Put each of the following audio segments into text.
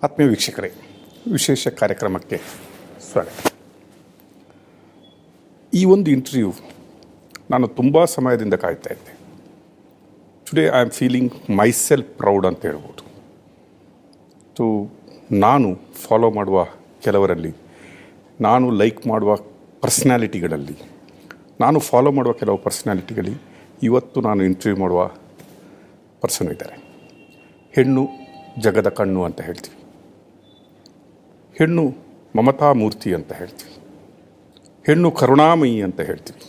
ಆತ್ಮೀಯ ವೀಕ್ಷಕರೇ, ವಿಶೇಷ ಕಾರ್ಯಕ್ರಮಕ್ಕೆ ಸ್ವಾಗತ. ಈ ಒಂದು ಇಂಟರ್ವ್ಯೂ ನಾನು ತುಂಬ ಸಮಯದಿಂದ ಕಾಯ್ತಾ ಇದ್ದೆ. Today I am feeling myself proud ಅಂತ ಹೇಳ್ಬೋದು. ನಾನು ಫಾಲೋ ಮಾಡುವ ಕೆಲವರಲ್ಲಿ, ನಾನು ಲೈಕ್ ಮಾಡುವ ಪರ್ಸ್ನಾಲಿಟಿಗಳಲ್ಲಿ, ನಾನು ಫಾಲೋ ಮಾಡುವ ಕೆಲವು ಪರ್ಸ್ನಾಲಿಟಿಗಳಲ್ಲಿ ಇವತ್ತು ನಾನು ಇಂಟರ್ವ್ಯೂ ಮಾಡುವ ಪರ್ಸನ್ ಇದ್ದಾರೆ. ಹೆಣ್ಣು ಜಗದ ಕಣ್ಣು ಅಂತ ಹೇಳ್ತೀವಿ, ಹೆಣ್ಣು ಮಮತಾ ಮೂರ್ತಿ ಅಂತ ಹೇಳ್ತೀವಿ, ಹೆಣ್ಣು ಕರುಣಾಮಯಿ ಅಂತ ಹೇಳ್ತೀವಿ,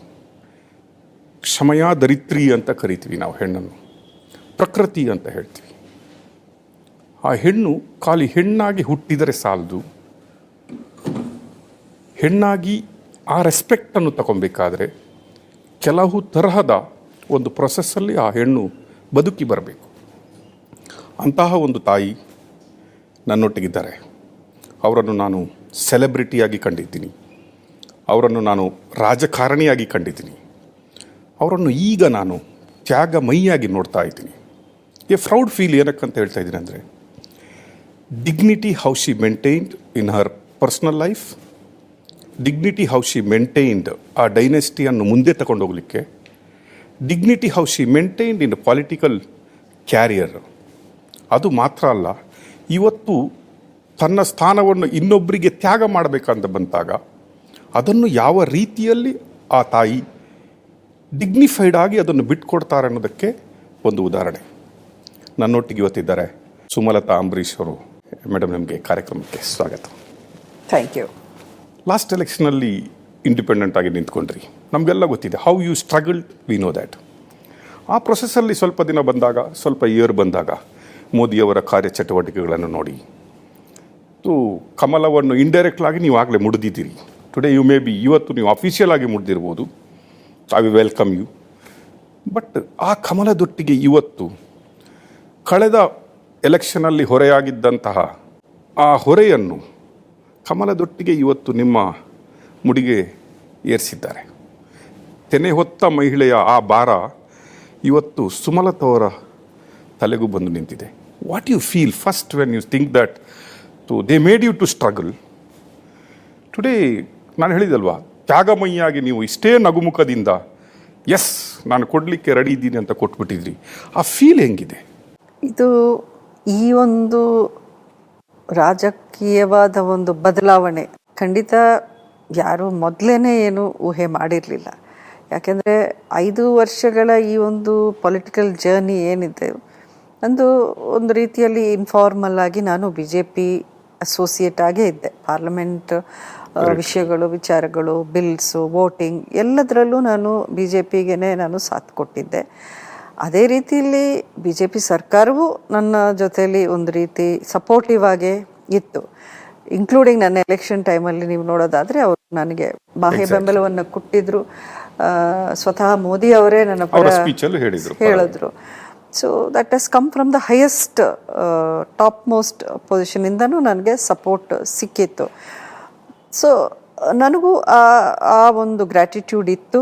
ಕ್ಷಮಯಾ ಧರಿತ್ರಿ ಅಂತ ಕರಿತೀವಿ ನಾವು ಹೆಣ್ಣನ್ನು, ಪ್ರಕೃತಿ ಅಂತ ಹೇಳ್ತೀವಿ. ಆ ಹೆಣ್ಣು ಖಾಲಿ ಹೆಣ್ಣಾಗಿ ಹುಟ್ಟಿದರೆ ಸಾಲದು, ಹೆಣ್ಣಾಗಿ ಆ ರೆಸ್ಪೆಕ್ಟನ್ನು ತಗೊಬೇಕಾದ್ರೆ ಕೆಲವು ತರಹದ ಒಂದು ಪ್ರೊಸೆಸ್ಸಲ್ಲಿ ಆ ಹೆಣ್ಣು ಬದುಕಿ ಬರಬೇಕು. ಅಂತಹ ಒಂದು ತಾಯಿ ನನ್ನೊಟ್ಟಿಗಿದ್ದಾರೆ. ಅವರನ್ನು ನಾನು ಸೆಲೆಬ್ರಿಟಿಯಾಗಿ ಕಂಡಿದ್ದೀನಿ, ಅವರನ್ನು ನಾನು ರಾಜಕಾರಣಿಯಾಗಿ ಕಂಡಿದ್ದೀನಿ, ಅವರನ್ನು ಈಗ ನಾನು ತ್ಯಾಗಮಯಿಯಾಗಿ ನೋಡ್ತಾ ಇದ್ದೀನಿ. ಎ ಪ್ರೌಡ್ ಫೀಲ್ ಏನಕ್ಕಂತ ಹೇಳ್ತಾ ಇದ್ದೀನಿ ಅಂದರೆ, dignity how she maintained in Har personal life, dignity how she maintained ಆ ಡೈನೆಸ್ಟಿಯನ್ನು ಮುಂದೆ ತಗೊಂಡು ಹೋಗಲಿಕ್ಕೆ, dignity how she maintained in political carrier. ಅದು ಮಾತ್ರ ಅಲ್ಲ, ಇವತ್ತು ತನ್ನ ಸ್ಥಾನವನ್ನು ಇನ್ನೊಬ್ಬರಿಗೆ ತ್ಯಾಗ ಮಾಡಬೇಕಂತ ಬಂದಾಗ ಅದನ್ನು ಯಾವ ರೀತಿಯಲ್ಲಿ ಆ ತಾಯಿ ಡಿಗ್ನಿಫೈಡ್ ಆಗಿ ಅದನ್ನು ಬಿಟ್ಕೊಡ್ತಾರೆ ಅನ್ನೋದಕ್ಕೆ ಒಂದು ಉದಾಹರಣೆ. ನನ್ನೊಟ್ಟಿಗೆ ಇವತ್ತಿದ್ದಾರೆ ಸುಮಲತಾ ಅಂಬರೀಶ್ ಅವರು. ಮೇಡಮ್, ನಿಮಗೆ ಕಾರ್ಯಕ್ರಮಕ್ಕೆ ಸ್ವಾಗತ. Thank you. ಲಾಸ್ಟ್ ಎಲೆಕ್ಷನಲ್ಲಿ ಇಂಡಿಪೆಂಡೆಂಟ್ ಆಗಿ ನಿಂತ್ಕೊಂಡ್ರಿ, ನಮಗೆಲ್ಲ ಗೊತ್ತಿದೆ. How you struggled, we know that. ಆ ಪ್ರೊಸೆಸ್ಸಲ್ಲಿ ಸ್ವಲ್ಪ ದಿನ ಬಂದಾಗ, ಸ್ವಲ್ಪ ಇಯರ್ ಬಂದಾಗ ಮೋದಿಯವರ ಕಾರ್ಯಚಟುವಟಿಕೆಗಳನ್ನು ನೋಡಿ ಕಮಲವನ್ನು ಇಂಡೈರೆಕ್ಟ್ಲಾಗಿ ನೀವು ಆಗಲೇ ಮುಡಿದಿದ್ದೀರಿ. ಟುಡೇ ಯು ಮೇ ಬಿ, ಇವತ್ತು ನೀವು ಅಫಿಷಿಯಲ್ ಆಗಿ ಮುಡಿದಿರ್ಬೋದು. I will welcome you. But ಆ ಕಮಲದೊಟ್ಟಿಗೆ ಇವತ್ತು ಕಳೆದ ಎಲೆಕ್ಷನಲ್ಲಿ ಹೊರೆಯಾಗಿದ್ದಂತಹ ಆ ಹೊರೆಯನ್ನು ಕಮಲದೊಟ್ಟಿಗೆ ಇವತ್ತು ನಿಮ್ಮ ಮುಡಿಗೆ ಏರಿಸಿದ್ದಾರೆ. ತೆನೆ ಹೊತ್ತ ಮಹಿಳೆಯ ಆ ಭಾರ ಇವತ್ತು ಸುಮಲತಾ ತಲೆಗೂ ಬಂದು ನಿಂತಿದೆ. What you feel first when you think that they made you to struggle? Today ನಾನು ಹೇಳಿದಲ್ವಾ, ತ್ಯಾಗಮಯಿಯಾಗಿ ನೀವು ಇಷ್ಟೇ ನಗುಮುಖದಿಂದ ಎಸ್ ನಾನು ಕೊಡಲಿಕ್ಕೆ ರೆಡಿ ಇದ್ದೀನಿ ಅಂತ ಕೊಟ್ಬಿಟ್ಟಿದ್ರಿ. ಆ ಫೀಲ್ ಹೆಂಗಿದೆ? ಇದು ಈ ಒಂದು ರಾಜಕೀಯವಾದ ಒಂದು ಬದಲಾವಣೆ ಖಂಡಿತ ಯಾರು ಮೊದಲೇ ಏನು ಊಹೆ ಮಾಡಿರಲಿಲ್ಲ. ಯಾಕೆಂದರೆ 5 ವರ್ಷಗಳ ಈ ಒಂದು ಪೊಲಿಟಿಕಲ್ ಜರ್ನಿ ಏನಿದೆ, ಒಂದು ರೀತಿಯಲ್ಲಿ ಇನ್ಫಾರ್ಮಲ್ ಆಗಿ ನಾನು BJP ಅಸೋಸಿಯೇಟ್ ಆಗೇ ಇದ್ದೆ. ಪಾರ್ಲಿಮೆಂಟ್ ವಿಷಯಗಳು, ವಿಚಾರಗಳು, ಬಿಲ್ಸು, ವೋಟಿಂಗ್ ಎಲ್ಲದರಲ್ಲೂ ನಾನು BJPಗೆ ನಾನು ಸಾಥ್ ಕೊಟ್ಟಿದ್ದೆ. ಅದೇ ರೀತಿಯಲ್ಲಿ BJP ಸರ್ಕಾರವೂ ನನ್ನ ಜೊತೆಯಲ್ಲಿ ಒಂದು ರೀತಿ ಸಪೋರ್ಟಿವ್ ಆಗೇ ಇತ್ತು. ಇನ್ಕ್ಲೂಡಿಂಗ್ ನನ್ನ ಎಲೆಕ್ಷನ್ ಟೈಮಲ್ಲಿ ನೀವು ನೋಡೋದಾದರೆ ಅವರು ನನಗೆ ಬಾಹ್ಯ ಬೆಂಬಲವನ್ನು ಕೊಟ್ಟಿದ್ರು. ಸ್ವತಃ ಮೋದಿ ಅವರೇ ನನ್ನ ಹೇಳಿದ್ರು. So that has come from the highest top most ಪೊಸಿಷನಿಂದನೂ ನನಗೆ ಸಪೋರ್ಟ್ ಸಿಕ್ಕಿತ್ತು. ಸೊ ನನಗೂ ಆ ಒಂದು ಗ್ರ್ಯಾಟಿಟ್ಯೂಡ್ ಇತ್ತು.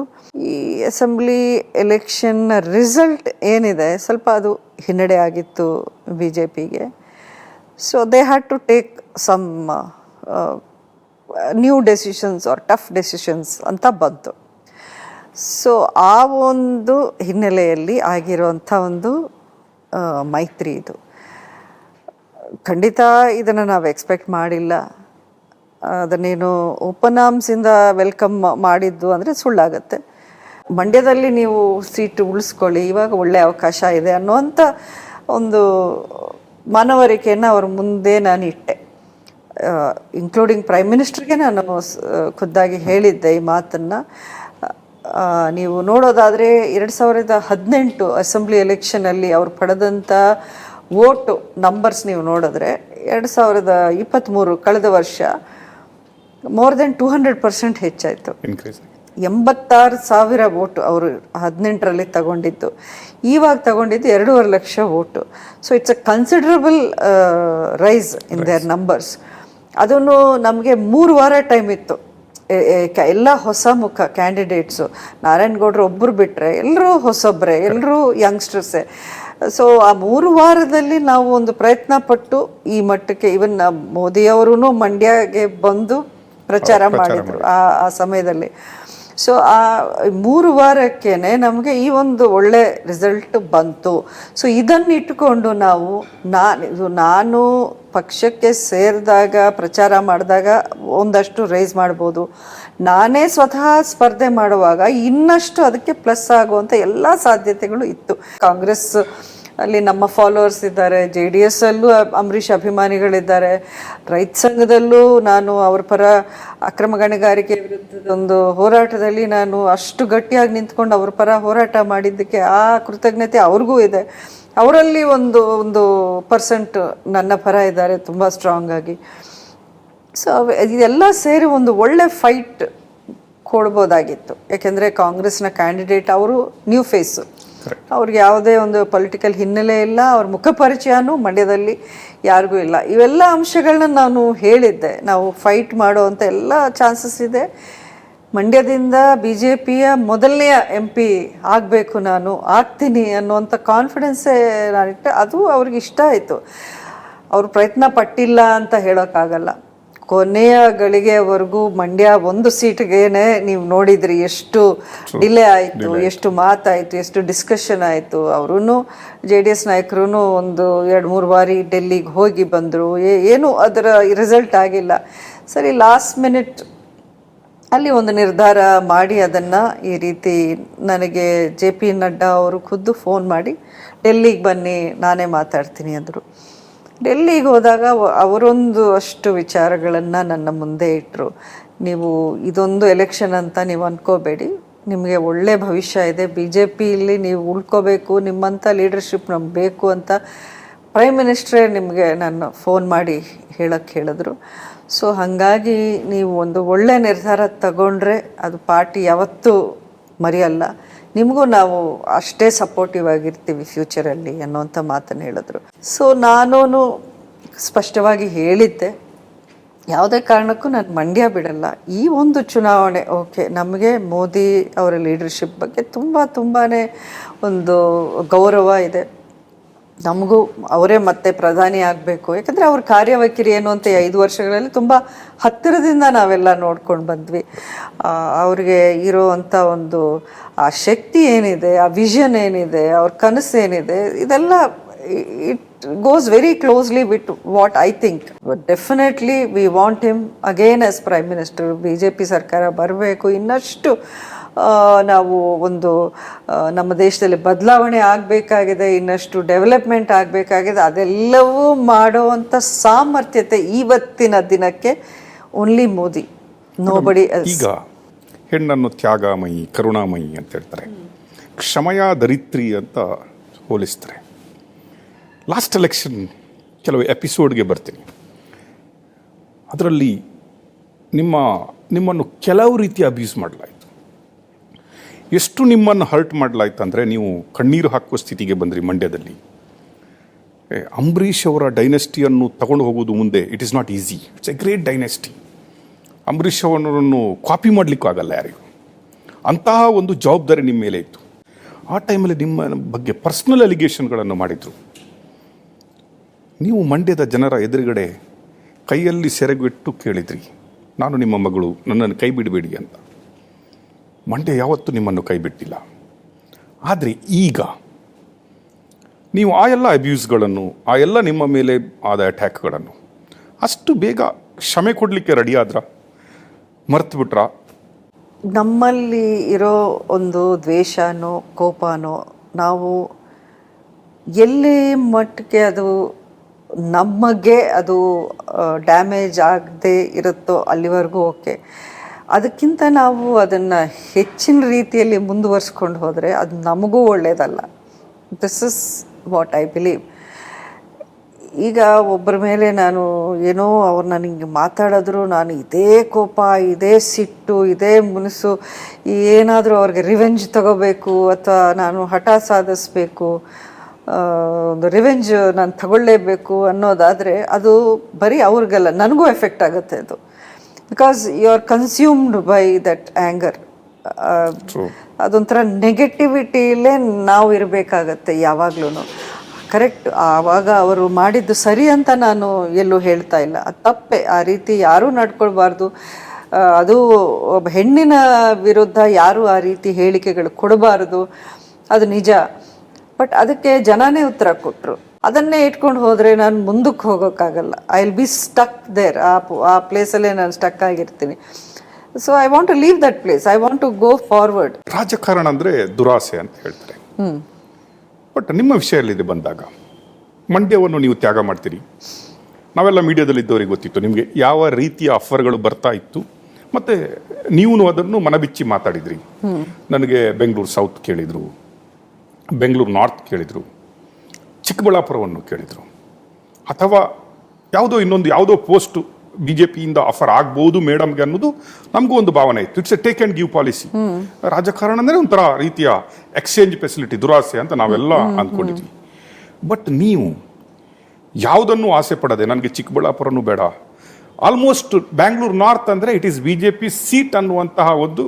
ಈ ಅಸೆಂಬ್ಲಿ ಎಲೆಕ್ಷನ್ ರಿಸಲ್ಟ್ ಏನಿದೆ, ಸ್ವಲ್ಪ ಅದು ಹಿನ್ನಡೆ ಆಗಿತ್ತು BJPಗೆ. So they had to take some new decisions or tough decisions ಅಂತ ಬಂತು. ಸೊ ಆ ಒಂದು ಹಿನ್ನೆಲೆಯಲ್ಲಿ ಆಗಿರುವಂಥ ಒಂದು ಮೈತ್ರಿ ಇದು. ಖಂಡಿತ ಇದನ್ನು ನಾವು ಎಕ್ಸ್ಪೆಕ್ಟ್ ಮಾಡಿಲ್ಲ. ಅದನ್ನೇನು ಓಪನ್ ಆರ್ಮ್ಸಿಂದ ವೆಲ್ಕಮ್ ಮಾಡಿದ್ದು ಅಂದರೆ ಸುಳ್ಳಾಗತ್ತೆ. ಮಂಡ್ಯದಲ್ಲಿ ನೀವು ಸೀಟು ಉಳಿಸ್ಕೊಳ್ಳಿ, ಇವಾಗ ಒಳ್ಳೆಯ ಅವಕಾಶ ಇದೆ ಅನ್ನುವಂಥ ಒಂದು ಮನವರಿಕೆಯನ್ನು ಅವ್ರ ಮುಂದೆ ನಾನು ಇಟ್ಟೆ. ಇನ್ಕ್ಲೂಡಿಂಗ್ ಪ್ರೈಮ್ ಮಿನಿಸ್ಟರ್ಗೆ ನಾನು ಖುದ್ದಾಗಿ ಹೇಳಿದ್ದೆ ಈ ಮಾತನ್ನು. ನೀವು ನೋಡೋದಾದರೆ 2018 ಅಸೆಂಬ್ಲಿ ಎಲೆಕ್ಷನಲ್ಲಿ ಅವ್ರು ಪಡೆದಂಥ ವೋಟು ನಂಬರ್ಸ್ ನೀವು ನೋಡಿದ್ರೆ 2023 ಕಳೆದ ವರ್ಷ ಮೋರ್ ದೆನ್ 200% ಹೆಚ್ಚಾಯಿತು. 86,000 ವೋಟು ಅವರು 18ರಲ್ಲಿ ತಗೊಂಡಿದ್ದು. ಇವಾಗ ತಗೊಂಡಿದ್ದು 2.5 ಲಕ್ಷ vote. So it's a considerable rise in their numbers. ಅದನ್ನು ನಮಗೆ 3 ವಾರ ಟೈಮ್ ಇತ್ತು. ಎಲ್ಲ ಹೊಸ ಮುಖ ಕ್ಯಾಂಡಿಡೇಟ್ಸು. ನಾರಾಯಣಗೌಡರು ಒಬ್ಬರು ಬಿಟ್ಟರೆ ಎಲ್ಲರೂ ಹೊಸೊಬ್ಬರೇ, ಎಲ್ಲರೂ ಯಂಗ್ಸ್ಟರ್ಸೇ. ಸೊ ಆ 3 ವಾರದಲ್ಲಿ ನಾವು ಒಂದು ಪ್ರಯತ್ನ ಪಟ್ಟು ಈ ಮಟ್ಟಕ್ಕೆ ಇವನ್ ಮೋದಿಯವರು ಮಂಡ್ಯಗೆ ಬಂದು ಪ್ರಚಾರ ಮಾಡಿದ್ರು ಆ ಸಮಯದಲ್ಲಿ. ಸೊ ಆ 3 ವಾರಕ್ಕೇನೆ ನಮಗೆ ಈ ಒಂದು ಒಳ್ಳೆ ರಿಸಲ್ಟ್ ಬಂತು. ಸೊ ಇದನ್ನು ಇಟ್ಟುಕೊಂಡು ನಾನು ಪಕ್ಷಕ್ಕೆ ಸೇರಿದಾಗ ಪ್ರಚಾರ ಮಾಡಿದಾಗ ಒಂದಷ್ಟು ರೈಸ್ ಮಾಡ್ಬೋದು, ನಾನೇ ಸ್ವತಃ ಸ್ಪರ್ಧೆ ಮಾಡುವಾಗ ಇನ್ನಷ್ಟು ಅದಕ್ಕೆ ಪ್ಲಸ್ ಆಗುವಂಥ ಎಲ್ಲ ಸಾಧ್ಯತೆಗಳು ಇತ್ತು. ಕಾಂಗ್ರೆಸ್ ಅಲ್ಲಿ ನಮ್ಮ ಫಾಲೋವರ್ಸ್ ಇದ್ದಾರೆ, JDS ಅಲ್ಲೂ ಅಂಬರೀಷ್ ಅಭಿಮಾನಿಗಳಿದ್ದಾರೆ, ರೈತ ಸಂಘದಲ್ಲೂ ನಾನು ಅವ್ರ ಪರ ಅಕ್ರಮ ಗಣಿಗಾರಿಕೆ ವಿರುದ್ಧದ ಒಂದು ಹೋರಾಟದಲ್ಲಿ ನಾನು ಅಷ್ಟು ಗಟ್ಟಿಯಾಗಿ ನಿಂತ್ಕೊಂಡು ಅವ್ರ ಪರ ಹೋರಾಟ ಮಾಡಿದ್ದಕ್ಕೆ ಆ ಕೃತಜ್ಞತೆ ಅವ್ರಿಗೂ ಇದೆ. ಅವರಲ್ಲಿ ಒಂದು ಪರ್ಸೆಂಟ್ ನನ್ನ ಪರ ಇದ್ದಾರೆ ತುಂಬ ಸ್ಟ್ರಾಂಗ್ ಆಗಿ. ಸೊ ಇದೆಲ್ಲ ಸೇರಿ ಒಂದು ಒಳ್ಳೆ ಫೈಟ್ ಕೊಡ್ಬೋದಾಗಿತ್ತು. ಯಾಕೆಂದರೆ ಕಾಂಗ್ರೆಸ್ನ ಕ್ಯಾಂಡಿಡೇಟ್ ಅವರು ನ್ಯೂ ಫೇಸು, ಅವ್ರಿಗೆ ಯಾವುದೇ ಒಂದು ಪೊಲಿಟಿಕಲ್ ಹಿನ್ನೆಲೆ ಇಲ್ಲ, ಅವ್ರ ಮುಖಪರಿಚಯನೂ ಮಂಡ್ಯದಲ್ಲಿ ಯಾರಿಗೂ ಇಲ್ಲ. ಇವೆಲ್ಲ ಅಂಶಗಳನ್ನ ನಾನು ಹೇಳಿದ್ದೆ. ನಾವು ಫೈಟ್ ಮಾಡೋ ಅಂಥ ಎಲ್ಲ ಚಾನ್ಸಸ್ ಇದೆ. ಮಂಡ್ಯದಿಂದ BJPಯ ಮೊದಲನೆಯ MP ಆಗಬೇಕು, ನಾನು ಆಗ್ತೀನಿ ಅನ್ನುವಂಥ ಕಾನ್ಫಿಡೆನ್ಸೇ ನಾನಿಟ್ಟೆ. ಅದು ಅವ್ರಿಗೆ ಇಷ್ಟ ಆಯಿತು. ಅವರು ಪ್ರಯತ್ನ ಪಟ್ಟಿಲ್ಲ ಅಂತ ಹೇಳೋಕ್ಕಾಗಲ್ಲ. ಕೊನೆಯ ಗಳಿಗೆವರೆಗೂ ಮಂಡ್ಯ ಒಂದು ಸೀಟ್ಗೇನೆ ನೀವು ನೋಡಿದ್ರಿ ಎಷ್ಟು ಡಿಲೇ ಆಯಿತು, ಎಷ್ಟು ಮಾತಾಯಿತು, ಎಷ್ಟು ಡಿಸ್ಕಷನ್ ಆಯಿತು. ಅವರೂ JDS ನಾಯಕರು ಒಂದು 2-3 ಬಾರಿ ಡೆಲ್ಲಿಗೆ ಹೋಗಿ ಬಂದರು, ಏನೂ ಅದರ ರಿಸಲ್ಟ್ ಆಗಿಲ್ಲ. ಸರಿ, ಲಾಸ್ಟ್ ಮಿನಿಟ್ ಅಲ್ಲಿ ಒಂದು ನಿರ್ಧಾರ ಮಾಡಿ ಅದನ್ನು ಈ ರೀತಿ ನನಗೆ JP ನಡ್ಡಾ ಅವರು ಖುದ್ದು ಫೋನ್ ಮಾಡಿ ಡೆಲ್ಲಿಗೆ ಬನ್ನಿ, ನಾನೇ ಮಾತಾಡ್ತೀನಿ ಅಂದರು. ಡೆಲ್ಲಿಗೆ ಹೋದಾಗ ಅವರೊಂದು ಅಷ್ಟು ವಿಚಾರಗಳನ್ನು ನನ್ನ ಮುಂದೆ ಇಟ್ಟರು. ನೀವು ಇದೊಂದು ಎಲೆಕ್ಷನ್ ಅಂತ ನೀವು ಅಂದ್ಕೋಬೇಡಿ, ನಿಮಗೆ ಒಳ್ಳೆ ಭವಿಷ್ಯ ಇದೆ, BJPಯಲ್ಲಿ ನೀವು ಉಳ್ಕೋಬೇಕು, ನಿಮ್ಮಂಥ ಲೀಡರ್ಶಿಪ್ ನಮ್ಗೆ ಬೇಕು ಅಂತ ಪ್ರೈಮ್ ಮಿನಿಸ್ಟ್ರೇ ನಿಮಗೆ ನಾನು ಫೋನ್ ಮಾಡಿ ಹೇಳಕ್ಕೆ ಹೇಳಿದ್ರು. ಸೊ ಹಾಗಾಗಿ ನೀವು ಒಂದು ಒಳ್ಳೆ ನಿರ್ಧಾರ ತಗೊಂಡ್ರೆ ಅದು ಪಾರ್ಟಿ ಯಾವತ್ತೂ ಮರೆಯಲ್ಲ, ನಿಮಗೂ ನಾವು ಅಷ್ಟೇ ಸಪೋರ್ಟಿವ್ ಆಗಿರ್ತೀವಿ ಫ್ಯೂಚರಲ್ಲಿ ಅನ್ನೋಂಥ ಮಾತನ್ನು ಹೇಳಿದ್ರು. ಸೊ ನಾನು ಸ್ಪಷ್ಟವಾಗಿ ಹೇಳಿದ್ದೆ, ಯಾವುದೇ ಕಾರಣಕ್ಕೂ ನಾನು ಮಂಡ್ಯ ಬಿಡಲ್ಲ. ಈ ಒಂದು ಚುನಾವಣೆ ಓಕೆ, ನಮಗೆ ಮೋದಿ ಅವರ ಲೀಡರ್ಶಿಪ್ ಬಗ್ಗೆ ತುಂಬಾ ಒಂದು ಗೌರವ ಇದೆ. ನಮಗೂ ಅವರೇ ಮತ್ತೆ ಪ್ರಧಾನಿ ಆಗಬೇಕು, ಯಾಕಂದರೆ ಅವ್ರ ಕಾರ್ಯವೈಖರಿ ಏನು ಅಂತ 5 ವರ್ಷಗಳಲ್ಲಿ ತುಂಬ ಹತ್ತಿರದಿಂದ ನಾವೆಲ್ಲ ನೋಡ್ಕೊಂಡು ಬಂದ್ವಿ. ಅವ್ರಿಗೆ ಇರೋವಂಥ ಒಂದು ಆ ಶಕ್ತಿ ಏನಿದೆ, ಆ ವಿಷನ್ ಏನಿದೆ, ಅವ್ರ ಕನಸು ಏನಿದೆ, ಇದೆಲ್ಲ it goes very closely with what I think. Definitely we want him again as prime minister. BJP ಸರ್ಕಾರ ಬರಬೇಕು, ಇನ್ನಷ್ಟು ನಾವು ಒಂದು ನಮ್ಮ ದೇಶದಲ್ಲಿ ಬದಲಾವಣೆ ಆಗಬೇಕಾಗಿದೆ, ಇನ್ನಷ್ಟು ಡೆವಲಪ್ಮೆಂಟ್ ಆಗಬೇಕಾಗಿದೆ. ಅದೆಲ್ಲವೂ ಮಾಡುವಂಥ ಸಾಮರ್ಥ್ಯತೆ ಇವತ್ತಿನ ದಿನಕ್ಕೆ ಓನ್ಲಿ ಮೋದಿ, ನೋಬಡಿ ಎಲ್ಸ್. ಈಗ ಹೆಣ್ಣನ್ನು ತ್ಯಾಗಮಯಿ, ಕರುಣಾಮಯಿ ಅಂತ ಹೇಳ್ತಾರೆ, ಕ್ಷಮಯ ದರಿತ್ರಿ ಅಂತ ಹೋಲಿಸ್ತಾರೆ. ಲಾಸ್ಟ್ ಎಲೆಕ್ಷನ್ ಕೆಲವು ಎಪಿಸೋಡ್ಗೆ ಬರ್ತೀನಿ. ಅದರಲ್ಲಿ ನಿಮ್ಮನ್ನು ಕೆಲವು ರೀತಿ ಅಬ್ಯೂಸ್ ಮಾಡಲಾಯಿತು. ಎಷ್ಟು ನಿಮ್ಮನ್ನು ಹರ್ಟ್ ಮಾಡಲಾಯ್ತು ಅಂದರೆ ನೀವು ಕಣ್ಣೀರು ಹಾಕುವ ಸ್ಥಿತಿಗೆ ಬಂದ್ರಿ ಮಂಡ್ಯದಲ್ಲಿ. ಅಂಬರೀಷ್ ಅವರ ಡೈನೆಸ್ಟಿಯನ್ನು ತಗೊಂಡು ಹೋಗೋದು ಮುಂದೆ it is not easy. It's A great dynasty. Ambareesh ಅವರನ್ನು ಕಾಪಿ ಮಾಡಲಿಕ್ಕೂ ಆಗಲ್ಲ ಯಾರಿಗೂ. ಅಂತಹ ಒಂದು ಜವಾಬ್ದಾರಿ ನಿಮ್ಮ ಮೇಲೆ ಇತ್ತು. ಆ ಟೈಮಲ್ಲಿ ನಿಮ್ಮ ಬಗ್ಗೆ ಪರ್ಸ್ನಲ್ ಅಲಿಗೇಷನ್ಗಳನ್ನು ಮಾಡಿದರು. ನೀವು ಮಂಡ್ಯದ ಜನರ ಎದುರುಗಡೆ ಕೈಯಲ್ಲಿ ಸೆರಗಿಟ್ಟು ಕೇಳಿದ್ರಿ, ನಾನು ನಿಮ್ಮ ಮಗಳು, ನನ್ನನ್ನು ಕೈ ಬಿಡಬೇಡಿ ಅಂತ. ಮಂಡ್ಯ ಯಾವತ್ತೂ ನಿಮ್ಮನ್ನು ಕೈ ಬಿಟ್ಟಿಲ್ಲ. ಆದರೆ ಈಗ ನೀವು ಆ ಎಲ್ಲ ಅಬ್ಯೂಸ್ಗಳನ್ನು, ಆ ಎಲ್ಲ ನಿಮ್ಮ ಮೇಲೆ ಆದ ಅಟ್ಯಾಕ್ಗಳನ್ನು ಅಷ್ಟು ಬೇಗ ಕ್ಷಮೆ ಕೊಡಲಿಕ್ಕೆ ರೆಡಿ ಆದ್ರ, ಮರ್ತು ಬಿಟ್ರಾ? ನಮ್ಮಲ್ಲಿ ಇರೋ ಒಂದು ದ್ವೇಷನೋ ಕೋಪನೋ ನಾವು ಎಲ್ಲಿ ಮಟ್ಟಿಗೆ ಅದು ನಮಗೆ ಅದು ಡ್ಯಾಮೇಜ್ ಆಗದೆ ಇರುತ್ತೋ ಅಲ್ಲಿವರೆಗೂ ಓಕೆ. ಅದಕ್ಕಿಂತ ನಾವು ಅದನ್ನು ಹೆಚ್ಚಿನ ರೀತಿಯಲ್ಲಿ ಮುಂದುವರಿಸ್ಕೊಂಡು ಹೋದರೆ ಅದು ನಮಗೂ ಒಳ್ಳೆಯದಲ್ಲ. This is what I believe. ಈಗ ಒಬ್ಬರ ಮೇಲೆ ನಾನು ಏನೋ ಅವ್ರು ನನಗೆ ಮಾತಾಡಿದ್ರು, ನಾನು ಇದೇ ಕೋಪ, ಇದೇ ಸಿಟ್ಟು, ಇದೇ ಮುನಿಸು, ಏನಾದರೂ ಅವ್ರಿಗೆ ರಿವೆಂಜ್ ತಗೋಬೇಕು ಅಥವಾ ನಾನು ಹಠ ಸಾಧಿಸ್ಬೇಕು, ಒಂದು ರಿವೆಂಜ್ ನಾನು ತಗೊಳ್ಳೇಬೇಕು ಅನ್ನೋದಾದರೆ ಅದು ಬರೀ ಅವ್ರಿಗಲ್ಲ, ನನಗೂ ಎಫೆಕ್ಟ್ ಆಗುತ್ತೆ ಅದು. Because you are consumed by that anger. ಅದೊಂಥರ ನೆಗೆಟಿವಿಟಿಯಲ್ಲೇ ನಾವು ಇರಬೇಕಾಗತ್ತೆ ಯಾವಾಗ್ಲೂ. ಕರೆಕ್ಟ್. ಆವಾಗ ಅವರು ಮಾಡಿದ್ದು ಸರಿ ಅಂತ ನಾನು ಎಲ್ಲೂ ಹೇಳ್ತಾ ಇಲ್ಲ, ಅದು ತಪ್ಪೆ. ಆ ರೀತಿ ಯಾರೂ ನಡ್ಕೊಳ್ಬಾರ್ದು. ಅದು ಒಬ್ಬ ಹೆಣ್ಣಿನ ವಿರುದ್ಧ ಯಾರೂ ಆ ರೀತಿ ಹೇಳಿಕೆಗಳು ಕೊಡಬಾರ್ದು, ಅದು ನಿಜ. ಬಟ್ ಅದಕ್ಕೆ ಜನನೇ ಉತ್ತರ ಕೊಟ್ಟರು. ಅದನ್ನೇ ಇಟ್ಕೊಂಡು ಹೋದರೆ ನಾನು ಮುಂದಕ್ಕೆ ಹೋಗೋಕ್ಕಾಗಲ್ಲ. I will be stuck there. ಆ ಪ್ಲೇಸಲ್ಲೇ ನಾನು ಸ್ಟಕ್ ಆಗಿರ್ತೀನಿ. So I want to leave that place. I want to go forward. ರಾಜಕಾರಣ ಅಂದರೆ ದುರಾಸೆ ಅಂತ ಹೇಳ್ತಾರೆ. ಬಟ್ ನಿಮ್ಮ ವಿಷಯದಲ್ಲಿ ಬಂದಾಗ ಮಂಡ್ಯವನ್ನು ನೀವು ತ್ಯಾಗ ಮಾಡ್ತೀರಿ. ನಾವೆಲ್ಲ ಮೀಡಿಯಾದಲ್ಲಿದ್ದವರಿಗೆ ಗೊತ್ತಿತ್ತು ನಿಮಗೆ ಯಾವ ರೀತಿಯ ಆಫರ್ಗಳು ಬರ್ತಾ ಇತ್ತು, ಮತ್ತು ನೀವು ಅದನ್ನು ಮನಬಿಚ್ಚಿ ಮಾತಾಡಿದ್ರಿ. ನನಗೆ ಬೆಂಗಳೂರು ಸೌತ್ ಕೇಳಿದರು, ಬೆಂಗಳೂರು ನಾರ್ತ್ ಕೇಳಿದರು, ಚಿಕ್ಕಬಳ್ಳಾಪುರವನ್ನು ಕೇಳಿದರು, ಅಥವಾ ಯಾವುದೋ ಪೋಸ್ಟು BJPಯಿಂದ ಆಫರ್ ಆಗ್ಬೋದು ಮೇಡಮ್ಗೆ ಅನ್ನೋದು ನಮಗೂ ಒಂದು ಭಾವನೆ ಇತ್ತು. It's A take and give policy. ರಾಜಕಾರಣ ಅಂದರೆ ಒಂಥರ ರೀತಿಯ ಎಕ್ಸ್ಚೇಂಜ್ ಫೆಸಿಲಿಟಿ, ದುರಾಸೆ ಅಂತ ನಾವೆಲ್ಲ ಅಂದ್ಕೊಂಡಿದ್ವಿ. ಬಟ್ ನೀವು ಯಾವುದನ್ನು ಆಸೆ ಪಡದೆ ನನಗೆ ಚಿಕ್ಕಬಳ್ಳಾಪುರನೂ ಬೇಡ, ಆಲ್ಮೋಸ್ಟ್ ಬ್ಯಾಂಗ್ಳೂರು ನಾರ್ತ್ ಅಂದರೆ ಇಟ್ ಈಸ್ BJP ಸೀಟ್ ಅನ್ನುವಂತಹ ಒಂದು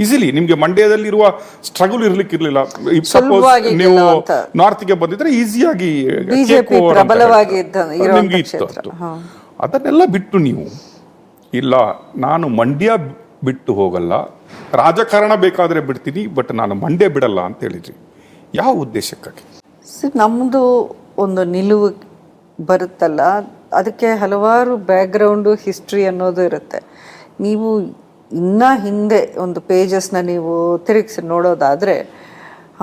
ಈಸಿಲಿ ನಿಮಗೆ ಮಂಡ್ಯದಲ್ಲಿರುವ ಸ್ಟ್ರಗಲ್ ಇರಲಿಕ್ಕಿರಲಿಲ್ಲ. ಸಪೋಸ್ ನೀವು ನಾರ್ತ್ಗೆ ಬಂದಿದ್ರೆ ಈಸಿಯಾಗಿ ನಿಮ್ಗೆ ಇತ್ತು. ಅದನ್ನೆಲ್ಲ ಬಿಟ್ಟು ನೀವು ಇಲ್ಲ ನಾನು ಮಂಡ್ಯ ಬಿಟ್ಟು ಹೋಗಲ್ಲ, ರಾಜಕಾರಣ ಬೇಕಾದರೆ ಬಿಡ್ತೀನಿ, ಬಟ್ ನಾನು ಮಂಡ್ಯ ಬಿಡಲ್ಲ ಅಂತ ಹೇಳಿದ್ರಿ. ಯಾವ ಉದ್ದೇಶಕ್ಕಾಗಿ? ನಮ್ಮದು ಒಂದು ನಿಲುವು ಬರುತ್ತಲ್ಲ, ಅದಕ್ಕೆ ಹಲವಾರು ಬ್ಯಾಕ್ಗ್ರೌಂಡು ಹಿಸ್ಟ್ರಿ ಅನ್ನೋದು ಇರುತ್ತೆ. ನೀವು ಇನ್ನೂ ಹಿಂದೆ ಒಂದು ಪೇಜಸ್ನ ನೀವು ತಿರುಗಿಸಿ ನೋಡೋದಾದರೆ,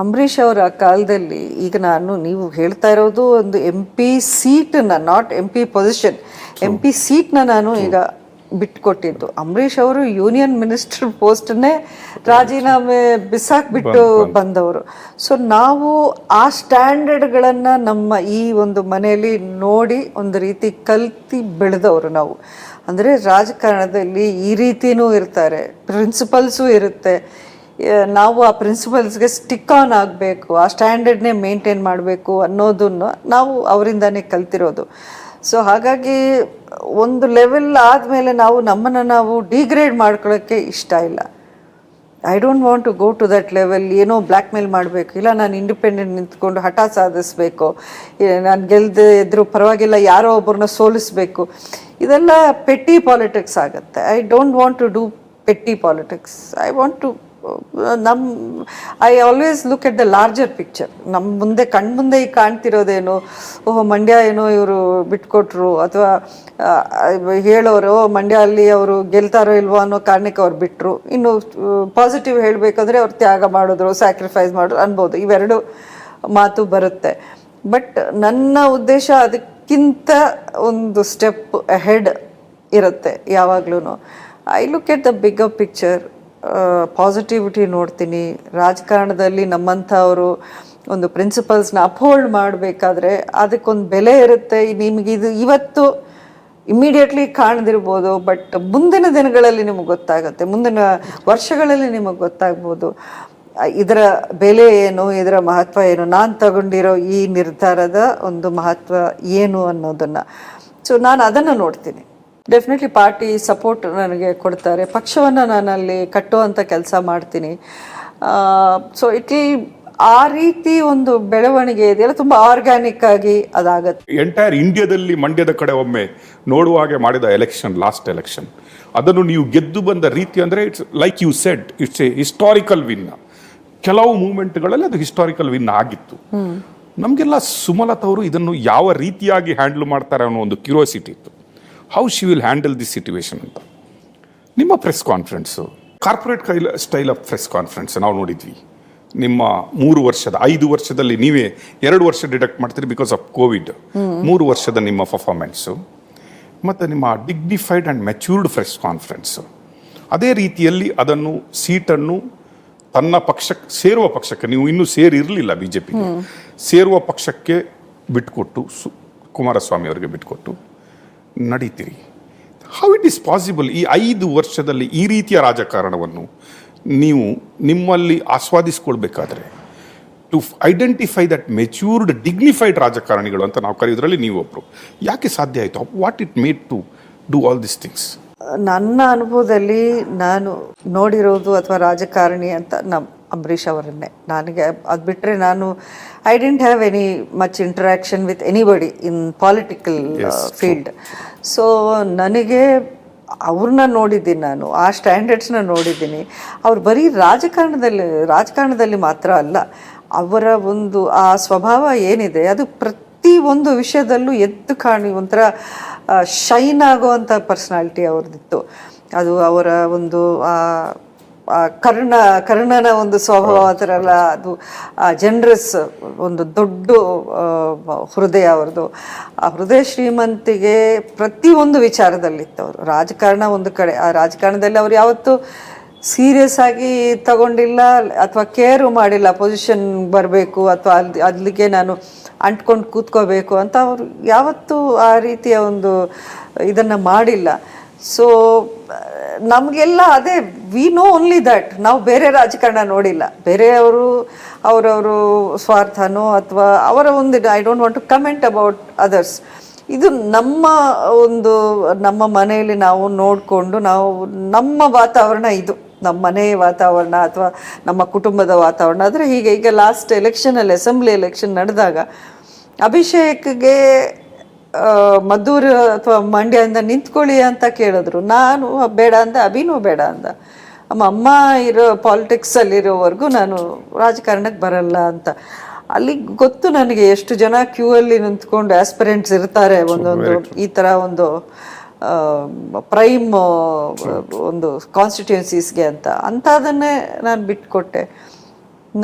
ಅಂಬರೀಷ್ ಅವರ ಕಾಲದಲ್ಲಿ, ಈಗ ನೀವು ಹೇಳ್ತಾ ಇರೋದು ಒಂದು MP ಸೀಟನ್ನ, ನಾಟ್ MP ಪೊಸಿಷನ್, MP ಸೀಟ್ನ ನಾನು ಈಗ ಬಿಟ್ಕೊಟ್ಟಿದ್ದು. ಅಂಬರೀಷ್ ಅವರು ಯೂನಿಯನ್ ಮಿನಿಸ್ಟರ್ ಪೋಸ್ಟನ್ನೇ ರಾಜೀನಾಮೆ ಬಿಸಾಕ್ಬಿಟ್ಟು ಬಂದವರು. ಸೊ ನಾವು ಆ ಸ್ಟ್ಯಾಂಡರ್ಡ್ಗಳನ್ನು ನಮ್ಮ ಈ ಒಂದು ಮನೆಯಲ್ಲಿ ನೋಡಿ ಒಂದು ರೀತಿ ಕಲ್ತಿ ಬೆಳೆದವರು ನಾವು. ಅಂದರೆ ರಾಜಕಾರಣದಲ್ಲಿ ಈ ರೀತಿಯೂ ಇರ್ತಾರೆ, ಪ್ರಿನ್ಸಿಪಲ್ಸು ಇರುತ್ತೆ. ನಾವು ಆ ಪ್ರಿನ್ಸಿಪಲ್ಸ್ಗೆ ಸ್ಟಿಕ್ ಆನ್ ಆಗಬೇಕು, ಆ ಸ್ಟ್ಯಾಂಡರ್ಡ್ನೇ ಮೇಂಟೈನ್ ಮಾಡಬೇಕು ಅನ್ನೋದನ್ನು ನಾವು ಅವರಿಂದಾನೇ ಕಲ್ತಿರೋದು. ಸೊ ಹಾಗಾಗಿ ಒಂದು ಲೆವೆಲ್ ಆದಮೇಲೆ ನಮ್ಮನ್ನು ನಾವು ಡಿಗ್ರೇಡ್ ಮಾಡ್ಕೊಳ್ಳೋಕ್ಕೆ ಇಷ್ಟ ಇಲ್ಲ. I don't want to go to that level. ಏನೋ ಬ್ಲ್ಯಾಕ್ ಮೇಲ್ ಮಾಡಬೇಕು, ಇಲ್ಲ ನಾನು ಇಂಡಿಪೆಂಡೆಂಟ್ ನಿಂತ್ಕೊಂಡು ಹಠ ಸಾಧಿಸಬೇಕು, ನಾನು ಗೆಲ್ಲದೆ ಇದ್ರೂ ಪರವಾಗಿಲ್ಲ ಯಾರೋ ಒಬ್ಬರನ್ನ ಸೋಲಿಸಬೇಕು. ಇದೆಲ್ಲ ಪೆಟ್ಟಿ ಪಾಲಿಟಿಕ್ಸ್ ಆಗುತ್ತೆ. I don't want to do petty politics. I want to I always look at the larger picture. ನಮ್ಮ ಮುಂದೆ ಕಣ್ಮುಂದೆ ಈಗ ಕಾಣ್ತಿರೋದೇನು, ಮಂಡ್ಯ ಏನೋ ಇವರು ಬಿಟ್ಕೊಟ್ರು, ಅಥವಾ ಹೇಳೋರು ಮಂಡ್ಯ ಅಲ್ಲಿ ಅವರು ಗೆಲ್ತಾರೋ ಇಲ್ವೋ ಅನ್ನೋ ಕಾರಣಕ್ಕೆ ಅವ್ರು ಬಿಟ್ಟರು. ಇನ್ನು ಪಾಸಿಟಿವ್ ಹೇಳಬೇಕಂದ್ರೆ ಅವ್ರು ತ್ಯಾಗ ಮಾಡಿದ್ರು, ಸ್ಯಾಕ್ರಿಫೈಸ್ ಮಾಡಿದ್ರು ಅನ್ಬೋದು. ಇವೆರಡು ಮಾತು ಬರುತ್ತೆ. ಬಟ್ ನನ್ನ ಉದ್ದೇಶ ಅದಕ್ಕಿಂತ ಒಂದು ಸ್ಟೆಪ್ ಅಹೆಡ್ ಇರುತ್ತೆ ಯಾವಾಗ್ಲೂ. I look at the bigger picture. Positivity ನೋಡ್ತೀನಿ. ರಾಜಕಾರಣದಲ್ಲಿ ನಮ್ಮಂಥವರು ಒಂದು ಪ್ರಿನ್ಸಿಪಲ್ಸ್ನ ಅಪ್ಹೋಲ್ಡ್ ಮಾಡಬೇಕಾದ್ರೆ ಅದಕ್ಕೊಂದು ಬೆಲೆ ಇರುತ್ತೆ. ನಿಮಗಿದು ಇವತ್ತು ಇಮ್ಮಿಡಿಯೇಟ್ಲಿ ಕಾಣದಿರ್ಬೋದು, ಬಟ್ ಮುಂದಿನ ದಿನಗಳಲ್ಲಿ ನಿಮಗೆ ಗೊತ್ತಾಗುತ್ತೆ, ಮುಂದಿನ ವರ್ಷಗಳಲ್ಲಿ ನಿಮಗೆ ಗೊತ್ತಾಗ್ಬೋದು ಇದರ ಬೆಲೆ ಏನು, ಇದರ ಮಹತ್ವ ಏನು, ನಾನು ತಗೊಂಡಿರೋ ಈ ನಿರ್ಧಾರದ ಒಂದು ಮಹತ್ವ ಏನು ಅನ್ನೋದನ್ನು. ಸೊ ನಾನು ಅದನ್ನು ನೋಡ್ತೀನಿ. ಡೆಫಿನೆಟ್ಲಿ ಪಾರ್ಟಿ ಸಪೋರ್ಟ್ ನನಗೆ ಕೊಡ್ತಾರೆ, ಪಕ್ಷವನ್ನು ನಾನಲ್ಲಿ ಕಟ್ಟುವಂಥ ಕೆಲಸ ಮಾಡ್ತೀನಿ. ಸೊ ಆ ರೀತಿ ಒಂದು ಬೆಳವಣಿಗೆ ಇದೆಯಲ್ಲ ತುಂಬ ಆರ್ಗ್ಯಾನಿಕ್ ಆಗಿ ಅದಾಗತ್ತೆ. ಎಂಟೈರ್ ಇಂಡಿಯಾದಲ್ಲಿ ಮಂಡ್ಯದ ಕಡೆ ಒಮ್ಮೆ ನೋಡುವಾಗೆ ಮಾಡಿದ ಎಲೆಕ್ಷನ್, ಲಾಸ್ಟ್ ಎಲೆಕ್ಷನ್, ಅದನ್ನು ನೀವು ಗೆದ್ದು ಬಂದ ರೀತಿ ಅಂದರೆ it's like you said, it's a historical win. ಕೆಲವು ಮೂಮೆಂಟ್ಗಳಲ್ಲಿ ಅದು ಹಿಸ್ಟಾರಿಕಲ್ ವಿನ್ ಆಗಿತ್ತು. ನಮಗೆಲ್ಲ ಸುಮಲತಾ ಅವರು ಇದನ್ನು ಯಾವ ರೀತಿಯಾಗಿ ಹ್ಯಾಂಡಲ್ ಮಾಡ್ತಾರೆ ಅನ್ನೋ ಒಂದು ಕ್ಯೂರಿಯಾಸಿಟಿ ಇತ್ತು. How she will handle this situation ಅಂತ. ನಿಮ್ಮ press conference corporate style of press conference ನಾವು ನೋಡಿದ್ವಿ. ನಿಮ್ಮ 5 ವರ್ಷದಲ್ಲಿ ನೀವೇ 2 ವರ್ಷ ಡಿಡಕ್ಟ್ ಮಾಡ್ತೀರಿ ಬಿಕಾಸ್ ಆಫ್ ಕೋವಿಡ್. 3 ವರ್ಷದ ನಿಮ್ಮ ಪರ್ಫಾರ್ಮೆನ್ಸು ಮತ್ತು ನಿಮ್ಮ dignified and matured press conference, ಅದೇ ರೀತಿಯಲ್ಲಿ ಅದನ್ನು ಸೀಟನ್ನು ತನ್ನ ಪಕ್ಷಕ್ಕೆ ಸೇರುವ ಪಕ್ಷಕ್ಕೆ, ನೀವು ಇನ್ನೂ ಸೇರಿರಲಿಲ್ಲ BJPಗೆ, ಸೇರುವ ಪಕ್ಷಕ್ಕೆ ಬಿಟ್ಕೊಟ್ಟು ಕುಮಾರಸ್ವಾಮಿ ಅವರಿಗೆ ಬಿಟ್ಕೊಟ್ಟು ನಡೀತೀರಿ. How it is possible? ಈ 5 ವರ್ಷದಲ್ಲಿ ಈ ರೀತಿಯ ರಾಜಕಾರಣವನ್ನು ನೀವು ನಿಮ್ಮಲ್ಲಿ ಆಸ್ವಾದಿಸ್ಕೊಳ್ಬೇಕಾದ್ರೆ, to identify that matured dignified ರಾಜಕಾರಣಿಗಳು ಅಂತ ನಾವು ಕರೆಯೋದ್ರಲ್ಲಿ ನೀವು ಒಬ್ಬರು, ಯಾಕೆ ಸಾಧ್ಯ ಆಯಿತು? What it made to do all this things? ನನ್ನ ಅನುಭವದಲ್ಲಿ ನಾನು ನೋಡಿರೋದು ಅಥವಾ ರಾಜಕಾರಣಿ ಅಂತ ಅಂಬರೀಷ್ ಅವರನ್ನೇ. ನನಗೆ ಅದು ಬಿಟ್ಟರೆ ನಾನು I dent have any much interaction with anybody in political field. So ನನಗೆ ಅವ್ರನ್ನ ನೋಡಿದ್ದೀನಿ, ನಾನು ಆ ಸ್ಟ್ಯಾಂಡರ್ಡ್ಸ್ನ ನೋಡಿದ್ದೀನಿ. ಅವ್ರು ಬರೀ ರಾಜಕಾರಣದಲ್ಲಿ ಮಾತ್ರ ಅಲ್ಲ, ಅವರ ಒಂದು ಆ ಸ್ವಭಾವ ಏನಿದೆ ಅದು ಪ್ರತಿ ಒಂದು ವಿಷಯದಲ್ಲೂ ಎದ್ದು ಕಾಣಿ ಒಂಥರ ಶೈನ್ ಆಗುವಂಥ ಪರ್ಸ್ನಾಲಿಟಿ ಅವ್ರದ್ದಿತ್ತು. ಅದು ಅವರ ಒಂದು ಕರ್ಣನ ಒಂದು ಸ್ವಭಾವ ಆ ಥರ ಎಲ್ಲ, ಅದು ಜನರಸ್ ಒಂದು ದೊಡ್ಡ ಹೃದಯ ಅವ್ರದ್ದು. ಆ ಹೃದಯ ಶ್ರೀಮಂತಿಗೆ ಪ್ರತಿಯೊಂದು ವಿಚಾರದಲ್ಲಿತ್ತು. ಅವರು ರಾಜಕಾರಣ ಒಂದು ಕಡೆ, ಆ ರಾಜಕಾರಣದಲ್ಲಿ ಅವ್ರು ಯಾವತ್ತೂ ಸೀರಿಯಸ್ ಆಗಿ ತಗೊಂಡಿಲ್ಲ ಅಥವಾ ಕೇರು ಮಾಡಿಲ್ಲ ಪೊಸಿಷನ್ ಬರಬೇಕು ಅಥವಾ ಅಲ್ಲಿಗೆ ನಾನು ಅಂಟ್ಕೊಂಡು ಕೂತ್ಕೋಬೇಕು ಅಂತ ಅವರು ಯಾವತ್ತೂ ಆ ರೀತಿಯ ಒಂದು ಇದನ್ನು ಮಾಡಿಲ್ಲ. ಸೊ ನಮಗೆಲ್ಲ ಅದೇ ವಿ ನೋ ಓನ್ಲಿ ದ್ಯಾಟ್, ನಾವು ಬೇರೆ ರಾಜಕಾರಣ ನೋಡಿಲ್ಲ. ಬೇರೆಯವರು ಅವರವರು ಸ್ವಾರ್ಥನೋ ಅಥವಾ ಅವರ ಒಂದು I don't want to comment about others. ಇದು ನಮ್ಮ ಮನೆಯಲ್ಲಿ ನಾವು ನೋಡಿಕೊಂಡು ನಾವು ನಮ್ಮ ವಾತಾವರಣ, ಇದು ನಮ್ಮ ಮನೆಯ ವಾತಾವರಣ ಅಥವಾ ನಮ್ಮ ಕುಟುಂಬದ ವಾತಾವರಣ. ಆದರೆ ಈಗ ಲಾಸ್ಟ್ ಎಲೆಕ್ಷನಲ್ಲಿ ಅಸೆಂಬ್ಲಿ ಎಲೆಕ್ಷನ್ ನಡೆದಾಗ ಅಭಿಷೇಕ್ಗೆ ಮದ್ದೂರು ಅಥವಾ ಮಂಡ್ಯದಿಂದ ನಿಂತ್ಕೊಳ್ಳಿ ಅಂತ ಕೇಳಿದ್ರು. ನಾನು ಬೇಡ ಅಂದ, ಅಭಿನೂ ಬೇಡ ಅಂದ. ಅಮ್ಮ ಇರೋ ಪಾಲಿಟಿಕ್ಸಲ್ಲಿರೋವರೆಗೂ ನಾನು ರಾಜಕಾರಣಕ್ಕೆ ಬರಲ್ಲ ಅಂತ. ಅಲ್ಲಿ ಗೊತ್ತು ನನಗೆ ಎಷ್ಟು ಜನ ಕ್ಯೂ ಅಲ್ಲಿ ನಿಂತ್ಕೊಂಡು ಆಸ್ಪಿರೆಂಟ್ಸ್ ಇರ್ತಾರೆ ಒಂದೊಂದು ಈ ಥರ ಒಂದು ಪ್ರೈಮ್ ಒಂದು ಕಾನ್ಸ್ಟಿಟ್ಯೂನ್ಸೀಸ್ಗೆ ಅಂತ. ಅಂಥದನ್ನೇ ನಾನು ಬಿಟ್ಕೊಟ್ಟೆ.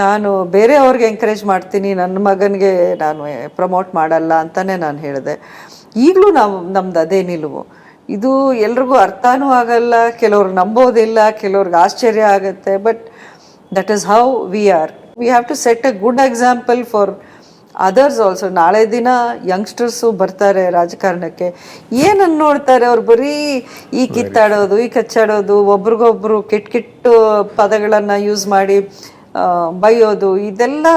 ನಾನು ಬೇರೆಯವ್ರಿಗೆ ಎಂಕರೇಜ್ ಮಾಡ್ತೀನಿ, ನನ್ನ ಮಗನಿಗೆ ನಾನು ಪ್ರಮೋಟ್ ಮಾಡಲ್ಲ ಅಂತಲೇ ನಾನು ಹೇಳಿದೆ. ಈಗಲೂ ನಮ್ದು ಅದೇ ನಿಲುವು. ಇದು ಎಲ್ರಿಗೂ ಅರ್ಥನೂ ಆಗಲ್ಲ, ಕೆಲವ್ರು ನಂಬೋದಿಲ್ಲ, ಕೆಲವ್ರಿಗೆ ಆಶ್ಚರ್ಯ ಆಗುತ್ತೆ. But that is how we are. We have to set a good example for others also. ನಾಳೆ ದಿನ ಯಂಗ್ಸ್ಟರ್ಸು ಬರ್ತಾರೆ ರಾಜಕಾರಣಕ್ಕೆ, ಏನನ್ನು ನೋಡ್ತಾರೆ ಅವ್ರು? ಬರೀ ಈ ಕಿತ್ತಾಡೋದು, ಈ ಕಚ್ಚಾಡೋದು, ಒಬ್ರಿಗೊಬ್ರು ಕೆಟ್ಟ ಪದಗಳನ್ನು ಯೂಸ್ ಮಾಡಿ ಬೈಯೋದು, ಇದೆಲ್ಲ